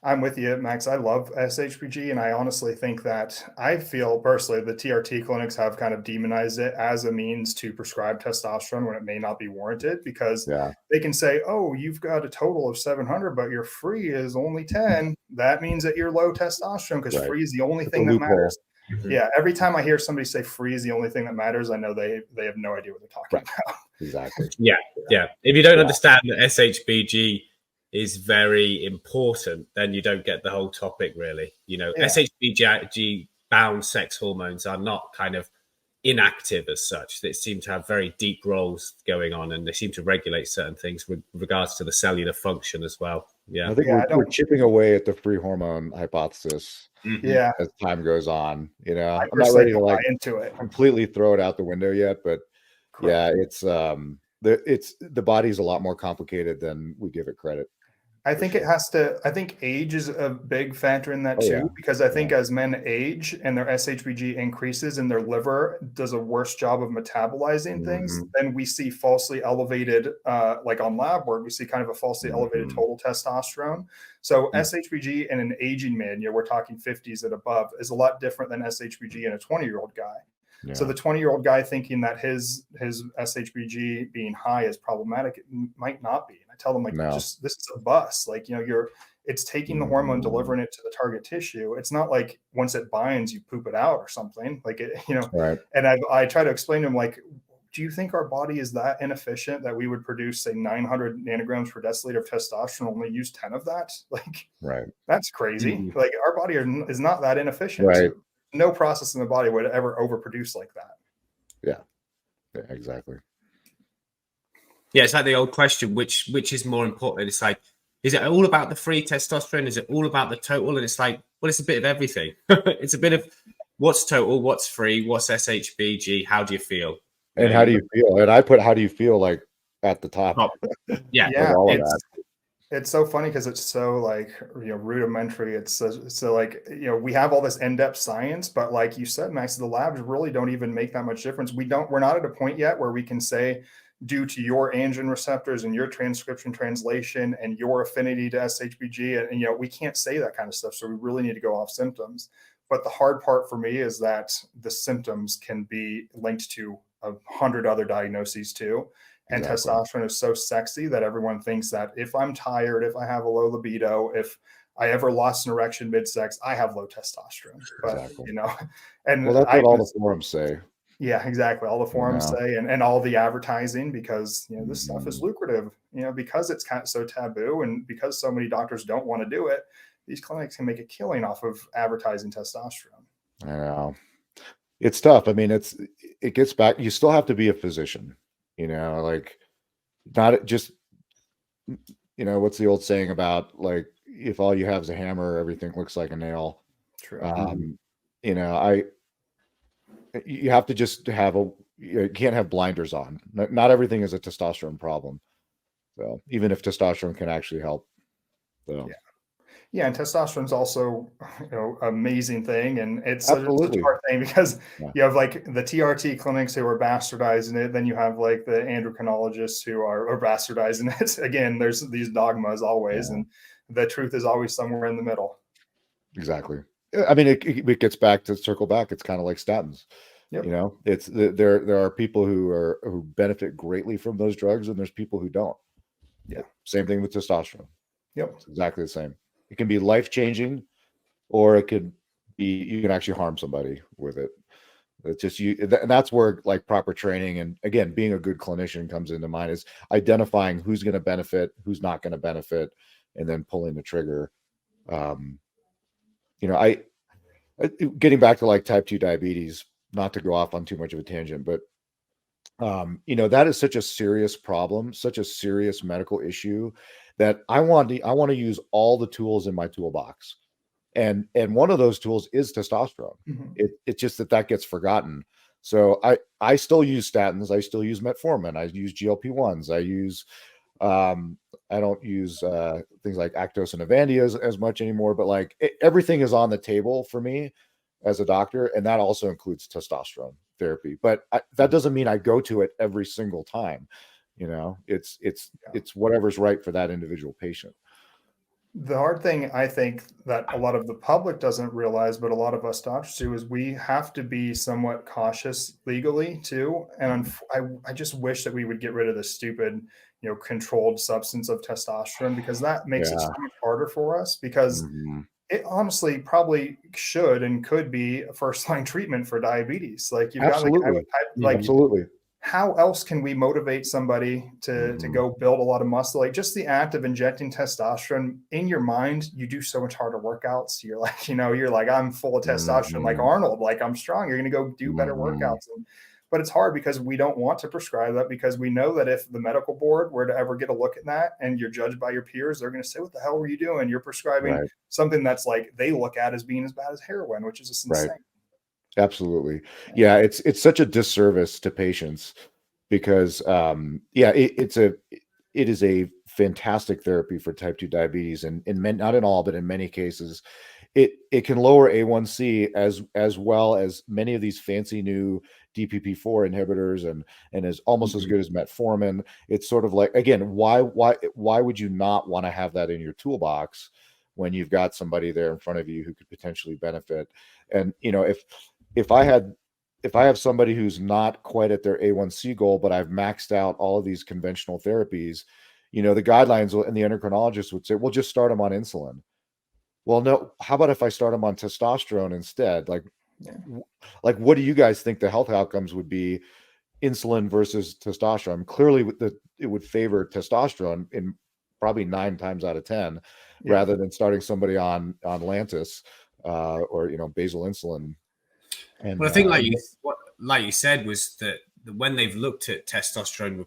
I'm with you, Max. I love SHBG, and I honestly think that I feel personally the TRT clinics have kind of demonized it as a means to prescribe testosterone when it may not be warranted, because they can say, oh, you've got a total of 700, but your free is only 10. That means that you're low testosterone because free is the only thing that matters. Yeah. Every time I hear somebody say free is the only thing that matters, I know they have no idea what they're talking about. Exactly. Yeah. If you don't understand that SHBG is very important, then you don't get the whole topic, really. You know, SHBG bound sex hormones are not kind of inactive as such. They seem to have very deep roles going on, and they seem to regulate certain things with regards to the cellular function as well. I think we're chipping away at the free hormone hypothesis as time goes on. You know, I'm not ready to like into it completely throw it out the window yet, but it's the body's a lot more complicated than we give it credit. I think it has to. I think age is a big factor in that too, because I think as men age and their SHBG increases and their liver does a worse job of metabolizing things, then we see falsely elevated, like on lab work, we see kind of a falsely elevated total testosterone. So SHBG in an aging man, we're talking 50s and above, is a lot different than SHBG in a 20-year-old guy. So the 20-year-old guy thinking that his SHBG being high is problematic, it might not be. And I tell them, like, just this is a bus. Like, it's taking the hormone, delivering it to the target tissue. It's not like once it binds, you poop it out or something. Like And I try to explain to him, like, do you think our body is that inefficient that we would produce, say, 900 nanograms per deciliter of testosterone, only use 10 of that? Like, that's crazy. Like, our body is not that inefficient. Right. No process in the body would ever overproduce like that. Yeah, exactly. Yeah, it's like the old question, which is more important? It's like, is it all about the free testosterone? Is it all about the total? And it's like, well, it's a bit of everything. It's a bit of what's total, what's free, what's SHBG, how do you feel? And how do you feel? And I put how do you feel like at the top. All of that. It's so funny because it's so like, rudimentary. It's so like, we have all this in-depth science, but like you said, Max, the labs really don't even make that much difference. We're not at a point yet where we can say, due to your androgen receptors and your transcription translation and your affinity to SHBG, and we can't say that kind of stuff. So we really need to go off symptoms. But the hard part for me is that the symptoms can be linked to 100 other diagnoses too. And testosterone is so sexy that everyone thinks that if I'm tired, if I have a low libido, if I ever lost an erection mid-sex, I have low testosterone. But, and well, that's what all the forums say. Yeah, exactly. All the forums say, and all the advertising, because, this stuff is lucrative, because it's kind of so taboo, and because so many doctors don't want to do it, these clinics can make a killing off of advertising testosterone. I know. It's tough. I mean, it gets back. You still have to be a physician. Like, not just, what's the old saying about, like, if all you have is a hammer, everything looks like a nail. True. You have to just you can't have blinders on. Not everything is a testosterone problem. So even if testosterone can actually help. So. Yeah, and testosterone is also, amazing thing, and it's such a hard thing because you have like the TRT clinics who are bastardizing it, then you have like the endocrinologists who are bastardizing it. Again, there's these dogmas always, and the truth is always somewhere in the middle. Exactly. I mean, it gets back to circle back. It's kind of like statins. It's there are people who benefit greatly from those drugs, and there's people who don't. Yeah. Same thing with testosterone. Yep. It's exactly the same. It can be life-changing, or it could be, you can actually harm somebody with it. It's just and that's where like proper training and, again, being a good clinician comes into mind, is identifying who's going to benefit, who's not going to benefit, and then pulling the trigger. Getting back to like type 2 diabetes, not to go off on too much of a tangent, but that is such a serious problem, such a serious medical issue, that I want to use all the tools in my toolbox, and one of those tools is testosterone. It's just that gets forgotten. So I still use statins, I still use metformin, I use GLP-1s, I use I don't use things like Actos and Avandia as much anymore, but like everything is on the table for me as a doctor, and that also includes testosterone therapy. But that doesn't mean I go to it every single time. It's whatever's right for that individual patient. The hard thing I think that a lot of the public doesn't realize, but a lot of us doctors do, is we have to be somewhat cautious legally too. And I just wish that we would get rid of the stupid, controlled substance of testosterone, because that makes it so much harder for us, because it honestly probably should and could be a first line treatment for diabetes. Like you've got absolutely. How else can we motivate somebody to go build a lot of muscle? Like just the act of injecting testosterone in your mind, you do so much harder workouts. You're like, you're like, I'm full of testosterone, like Arnold, like I'm strong. You're going to go do better workouts. But it's hard because we don't want to prescribe that, because we know that if the medical board were to ever get a look at that and you're judged by your peers, they're going to say, what the hell were you doing? You're prescribing something that's like they look at as being as bad as heroin, which is just insane. Absolutely. Yeah. It's such a disservice to patients because, it is a fantastic therapy for type 2 diabetes, and not in all, but in many cases, it can lower A1C as well as many of these fancy new DPP-4 inhibitors, and is almost as good as metformin. It's sort of like, again, why would you not want to have that in your toolbox when you've got somebody there in front of you who could potentially benefit? And if I have somebody who's not quite at their A1C goal, but I've maxed out all of these conventional therapies, the guidelines and the endocrinologist would say, well, just start them on insulin. Well, no, how about if I start them on testosterone instead? Like, what do you guys think the health outcomes would be, insulin versus testosterone? Clearly it would favor testosterone in probably 9 times out of 10, rather than starting somebody on Lantus or basal insulin. And I think like you said was that when they've looked at testosterone,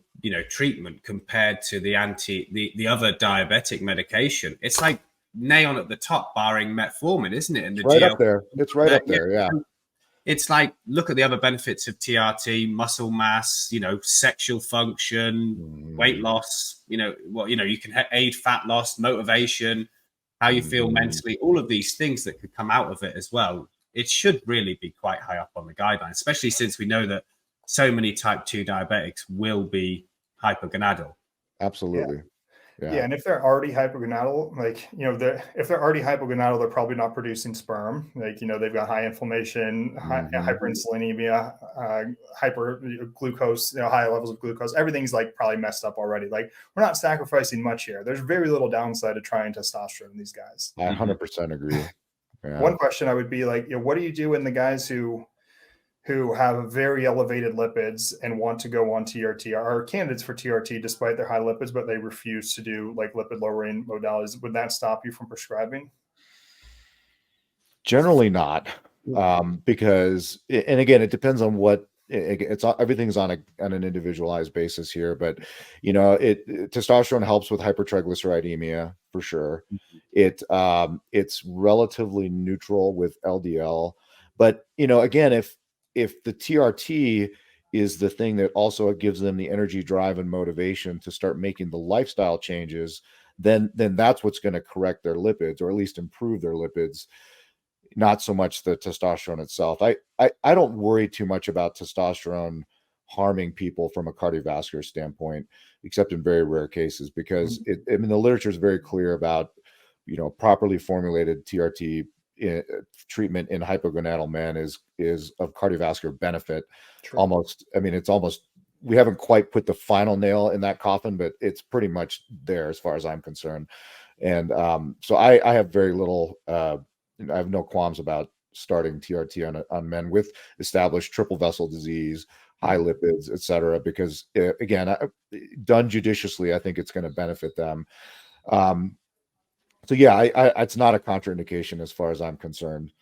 treatment compared to the other diabetic medication, it's like nail at the top, barring metformin, isn't it? And it's right up there. It's right up there. Yeah. It's like, look at the other benefits of TRT: muscle mass, sexual function, weight loss, you can aid fat loss, motivation, how you feel mentally, all of these things that could come out of it as well. It should really be quite high up on the guidelines, especially since we know that so many type 2 diabetics will be hypogonadal. Absolutely. Yeah. And if they're already hypogonadal, if they're already hypogonadal, they're probably not producing sperm. They've got high inflammation, hyperinsulinemia, hyperglucose, high levels of glucose. Everything's probably messed up already. We're not sacrificing much here. There's very little downside to trying testosterone in these guys. I 100% agree. Yeah. One question I would be what do you do in the guys who have very elevated lipids and want to go on TRT, are candidates for TRT despite their high lipids, but they refuse to do lipid lowering modalities? Would that stop you from prescribing? Generally not, because, and again, it depends on what everything's on an individualized basis here, but testosterone helps with hypertriglyceridemia for sure. It's relatively neutral with LDL, but again, if the TRT is the thing that also gives them the energy, drive, and motivation to start making the lifestyle changes, then that's what's going to correct their lipids, or at least improve their lipids. Not so much the testosterone itself. I don't worry too much about testosterone harming people from a cardiovascular standpoint, except in very rare cases, because the literature is very clear about, properly formulated TRT treatment in hypogonadal men is of cardiovascular benefit. True. We haven't quite put the final nail in that coffin, but it's pretty much there as far as I'm concerned. And so I have very little, I have no qualms about starting TRT on men with established triple vessel disease, high lipids, et cetera, because again, done judiciously, I think it's going to benefit them. So yeah, it's not a contraindication as far as I'm concerned.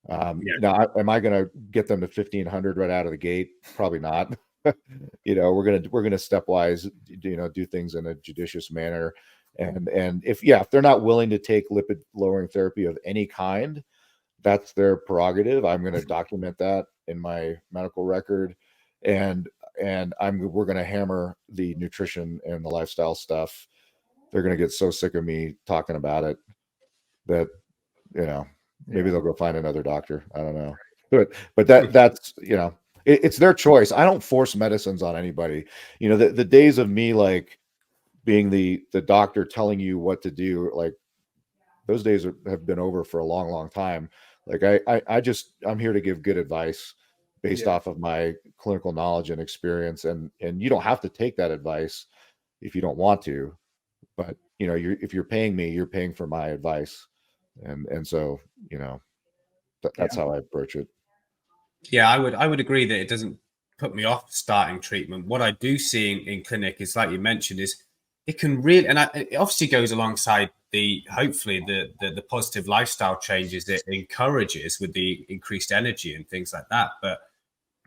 Now, am I going to get them to 1500 right out of the gate? Probably not. We're going to stepwise, do things in a judicious manner. And if they're not willing to take lipid lowering therapy of any kind, that's their prerogative. I'm going to document that in my medical record, and we're going to hammer the nutrition and the lifestyle stuff. They're going to get so sick of me talking about it that maybe they'll go find another doctor. I don't know, but that's it's their choice. I don't force medicines on anybody. The days of me being the doctor telling you what to do, those days have been over for a long, long time. Like I'm here to give good advice based off of my clinical knowledge and experience. And you don't have to take that advice if you don't want to, but you know, if you're paying me, you're paying for my advice. And so, you know, that's how I approach it. Yeah, I would agree that it doesn't put me off starting treatment. What I do see in clinic is, like you mentioned, is it can really, and it obviously goes alongside hopefully the positive lifestyle changes it encourages with the increased energy and things like that. But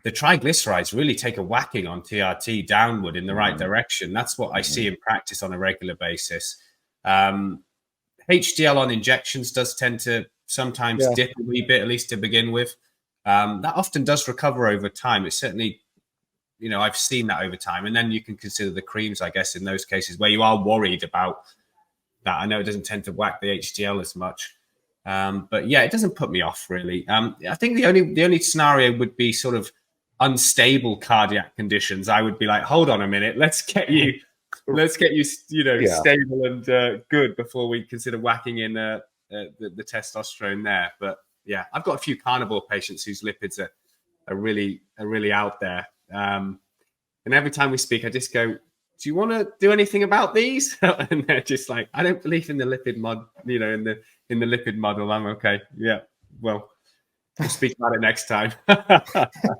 the triglycerides really take a whacking on TRT downward in the right direction. That's what I see in practice on a regular basis. HDL on injections does tend to sometimes dip a wee bit, at least to begin with. That often does recover over time. It's certainly, you know, I've seen that over time. And then you can consider the creams, I guess, in those cases where you are worried about that. I know it doesn't tend to whack the HDL as much. But yeah, it doesn't put me off really. I think the only scenario would be sort of unstable cardiac conditions. I would be like, hold on a minute, let's get you, you know, stable and good before we consider whacking in the testosterone there. But yeah, I've got a few carnivore patients whose lipids are really out there. And every time we speak, I just go, do you want to do anything about these? And they're just like, I don't believe in the lipid mod, you know, in the lipid model. I'm okay. Yeah. Well, we'll speak about it next time.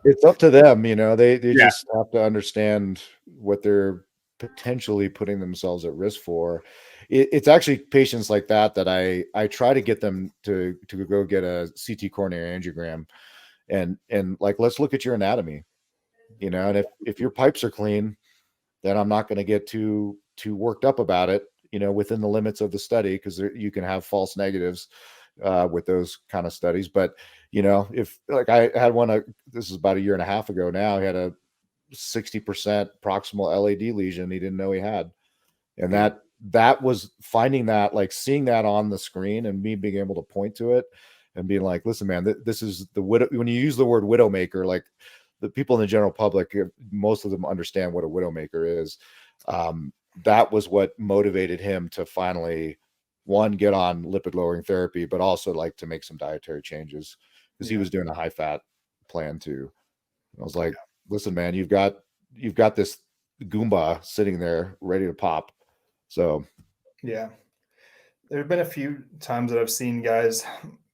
It's up to them, you know, they just have to understand what they're potentially putting themselves at risk for. It's actually patients like that I try to get them to go get a CT coronary angiogram and like, let's look at your anatomy, you know, and if your pipes are clean, then I'm not going to get too worked up about it, you know, within the limits of the study, because you can have false negatives with those kind of studies. But, you know, if like I had one, this is about a year and a half ago now, he had a 60% proximal LAD lesion he didn't know he had. And that was finding that, like seeing that on the screen and me being able to point to it and being like, listen, man, this is the widow. When you use the word widowmaker, like the people in the general public, most of them understand what a widowmaker is. That was what motivated him to finally, one, get on lipid lowering therapy, but also like to make some dietary changes, because he was doing a high fat plan too. And I was like, listen, man, you've got this Goomba sitting there ready to pop. So yeah, there have been a few times that I've seen guys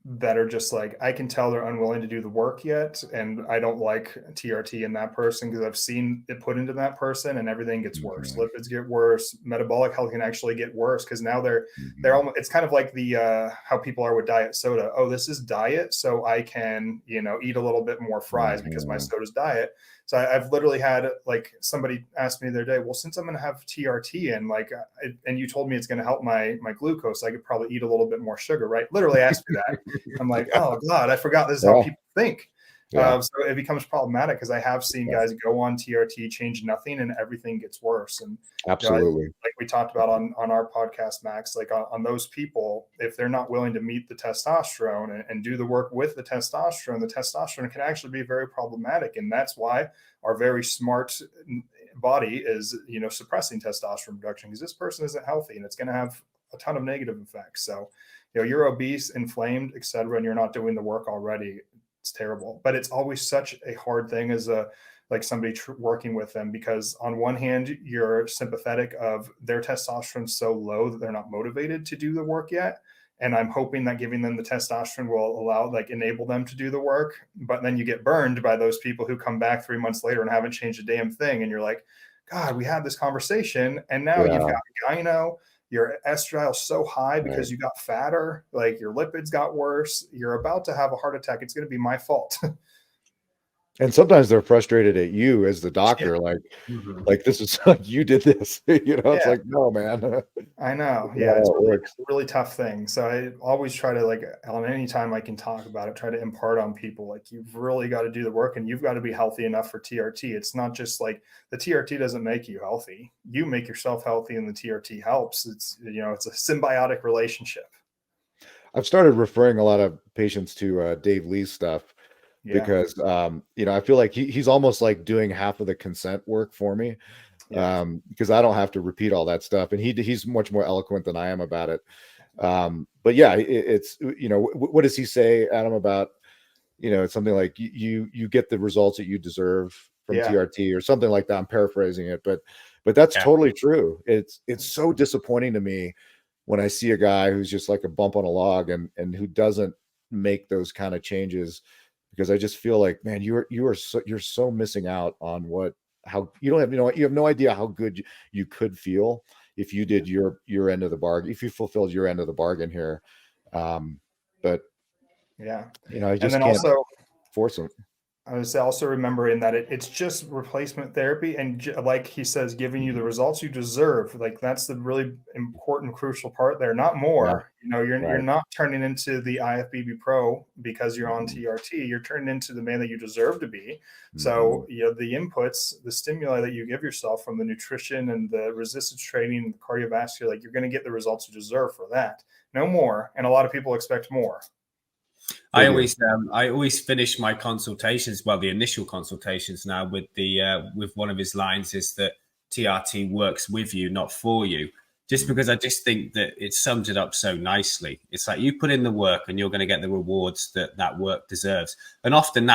that are just like, I can tell they're unwilling to do the work yet. And I don't like TRT in that person because I've seen it put into that person and everything gets worse. Lipids get worse. Metabolic health can actually get worse because now they're almost, it's kind of like the, how people are with diet soda. Oh, this is diet. So I can, you know, eat a little bit more fries because my soda's diet. So I've literally had like somebody asked me the other day, well, since I'm going to have TRT and like, and you told me it's going to help my glucose, I could probably eat a little bit more sugar, right? Literally asked me that. I'm like, oh God, I forgot this is how people think. So it becomes problematic because I have seen guys go on TRT, change nothing, and everything gets worse. And absolutely, like we talked about on our podcast, Max, like on those people, if they're not willing to meet the testosterone and do the work with the testosterone can actually be very problematic. And that's why our very smart body is, you know, suppressing testosterone production, because this person isn't healthy and it's going to have a ton of negative effects. So, you know, you're obese, inflamed, et cetera, and you're not doing the work already. It's terrible. But it's always such a hard thing as like somebody working with them, because on one hand, you're sympathetic of their testosterone so low that they're not motivated to do the work yet. And I'm hoping that giving them the testosterone will enable them to do the work. But then you get burned by those people who come back 3 months later and haven't changed a damn thing. And you're like, God, we had this conversation and now you've got gyno. Your estradiol is so high because you got fatter, like your lipids got worse. You're about to have a heart attack. It's going to be my fault. And sometimes they're frustrated at you as the doctor, like this is like, you did this, you know, it's like, no, man. I know. Yeah. It's a really tough thing. So I always try to, like, on any time I can talk about it, try to impart on people, like, you've really got to do the work and you've got to be healthy enough for TRT. It's not just like the TRT doesn't make you healthy. You make yourself healthy and the TRT helps. It's, you know, it's a symbiotic relationship. I've started referring a lot of patients to Dave Lee's stuff. Because, you know, I feel like he's almost like doing half of the consent work for me, because I don't have to repeat all that stuff. And he's much more eloquent than I am about it. But yeah, it's, what does he say, Adam, about, it's something like you get the results that you deserve from TRT or something like that. I'm paraphrasing it, but that's totally true. It's so disappointing to me when I see a guy who's just like a bump on a log and who doesn't make those kind of changes, because I just feel like, man, you're so missing out on how you have no idea how good you could feel if you did your end of the bargain, if you fulfilled your end of the bargain here. But I just can't force them. I was also remembering that it's just replacement therapy, and like he says, giving you the results you deserve. Like that's the really important, crucial part there. Not more. You're not turning into the IFBB pro because you're on TRT. You're turning into the man that you deserve to be. So the inputs, the stimuli that you give yourself from the nutrition and the resistance training and the cardiovascular, like you're going to get the results you deserve for that. No more. And a lot of people expect more. I always finish my consultations, the initial consultations now, with one of his lines is that TRT works with you, not for you. Just because I just think that it sums it up so nicely. It's like you put in the work and you're going to get the rewards that work deserves. And often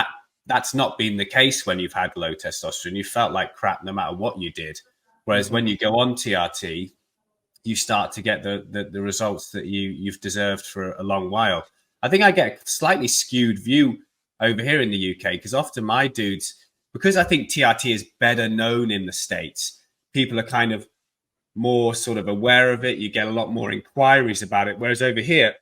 that's not been the case when you've had low testosterone. You felt like crap no matter what you did. Whereas when you go on TRT, you start to get the results that you've deserved for a long while. I think I get a slightly skewed view over here in the UK because often my dudes, because I think TRT is better known in the States, people are kind of more sort of aware of it. You get a lot more inquiries about it. Whereas over here,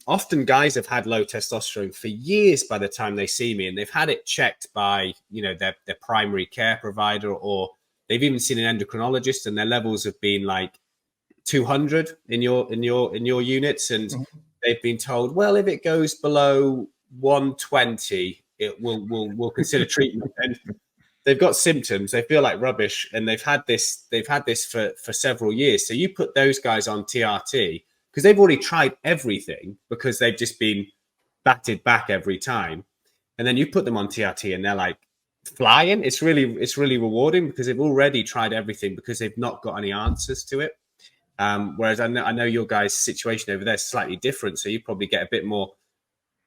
often guys have had low testosterone for years by the time they see me, and they've had it checked by, their primary care provider, or they've even seen an endocrinologist and their levels have been like 200 in your units. And they've been told, well, if it goes below 120, we'll consider treatment. And they've got symptoms, they feel like rubbish, and they've had this for several years. So you put those guys on TRT because they've already tried everything, because they've just been batted back every time. And then you put them on TRT and they're like flying. It's really rewarding because they've already tried everything, because they've not got any answers to it. Whereas I know your guys' situation over there is slightly different. So you probably get a bit more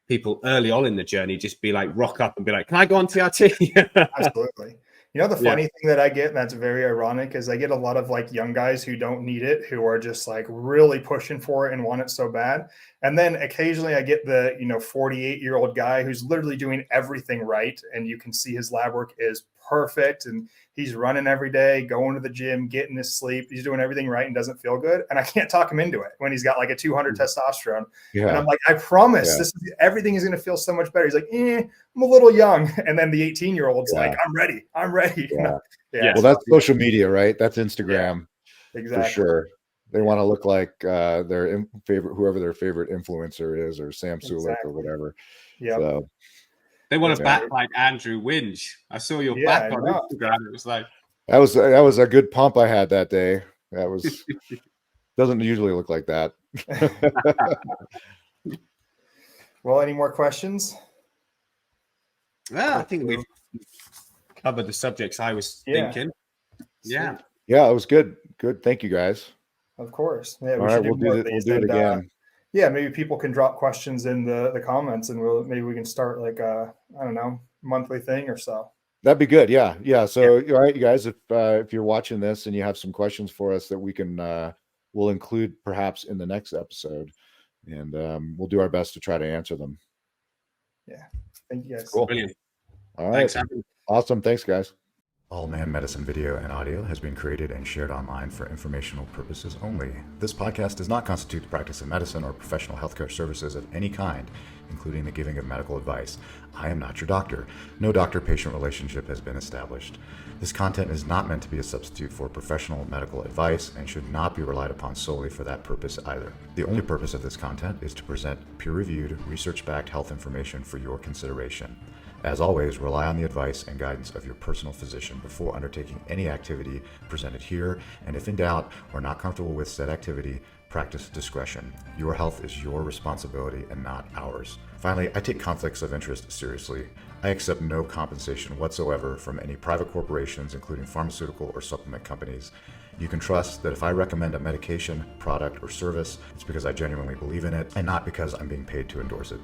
people early on in the journey just be like, rock up and be like, can I go on TRT? Absolutely. The funny thing that I get, and that's very ironic, is I get a lot of like young guys who don't need it, who are just like really pushing for it and want it so bad. And then occasionally I get the, 48-year-old guy who's literally doing everything right. And you can see his lab work is perfect. And he's running every day, going to the gym, getting his sleep. He's doing everything right and doesn't feel good. And I can't talk him into it when he's got like a 200 testosterone. And I'm like, I promise everything is going to feel so much better. He's like, I'm a little young. And then the 18-year-old's like, I'm ready. Well, that's social media, right? That's Instagram. Exactly. For sure. They want to look like their favorite, whoever their favorite influencer is, or Sam Sulek or whatever. Yeah. So, they want to back like Andrew Winge. I saw your back on Instagram. It was like that was a good pump I had that day. That was doesn't usually look like that. Well, any more questions? I think we've covered the subjects I was thinking. Yeah, it was good. Good. Thank you, guys. Of course. Yeah, All right, we'll do it again. Maybe people can drop questions in the comments, and maybe we can start like a, I don't know, monthly thing or so. That'd be good. Yeah. So, all right, you guys, if you're watching this and you have some questions for us that we can, we'll include perhaps in the next episode, and we'll do our best to try to answer them. Yeah. Thank you guys. Cool. Brilliant. All right. Thanks, awesome. Thanks, guys. All Man Medicine video and audio has been created and shared online for informational purposes only. This podcast does not constitute the practice of medicine or professional healthcare services of any kind, including the giving of medical advice. I am not your doctor. No doctor-patient relationship has been established. This content is not meant to be a substitute for professional medical advice and should not be relied upon solely for that purpose either. The only purpose of this content is to present peer-reviewed, research-backed health information for your consideration. As always, rely on the advice and guidance of your personal physician before undertaking any activity presented here, and if in doubt or not comfortable with said activity, practice discretion. Your health is your responsibility and not ours. Finally, I take conflicts of interest seriously. I accept no compensation whatsoever from any private corporations, including pharmaceutical or supplement companies. You can trust that if I recommend a medication, product, or service, it's because I genuinely believe in it and not because I'm being paid to endorse it.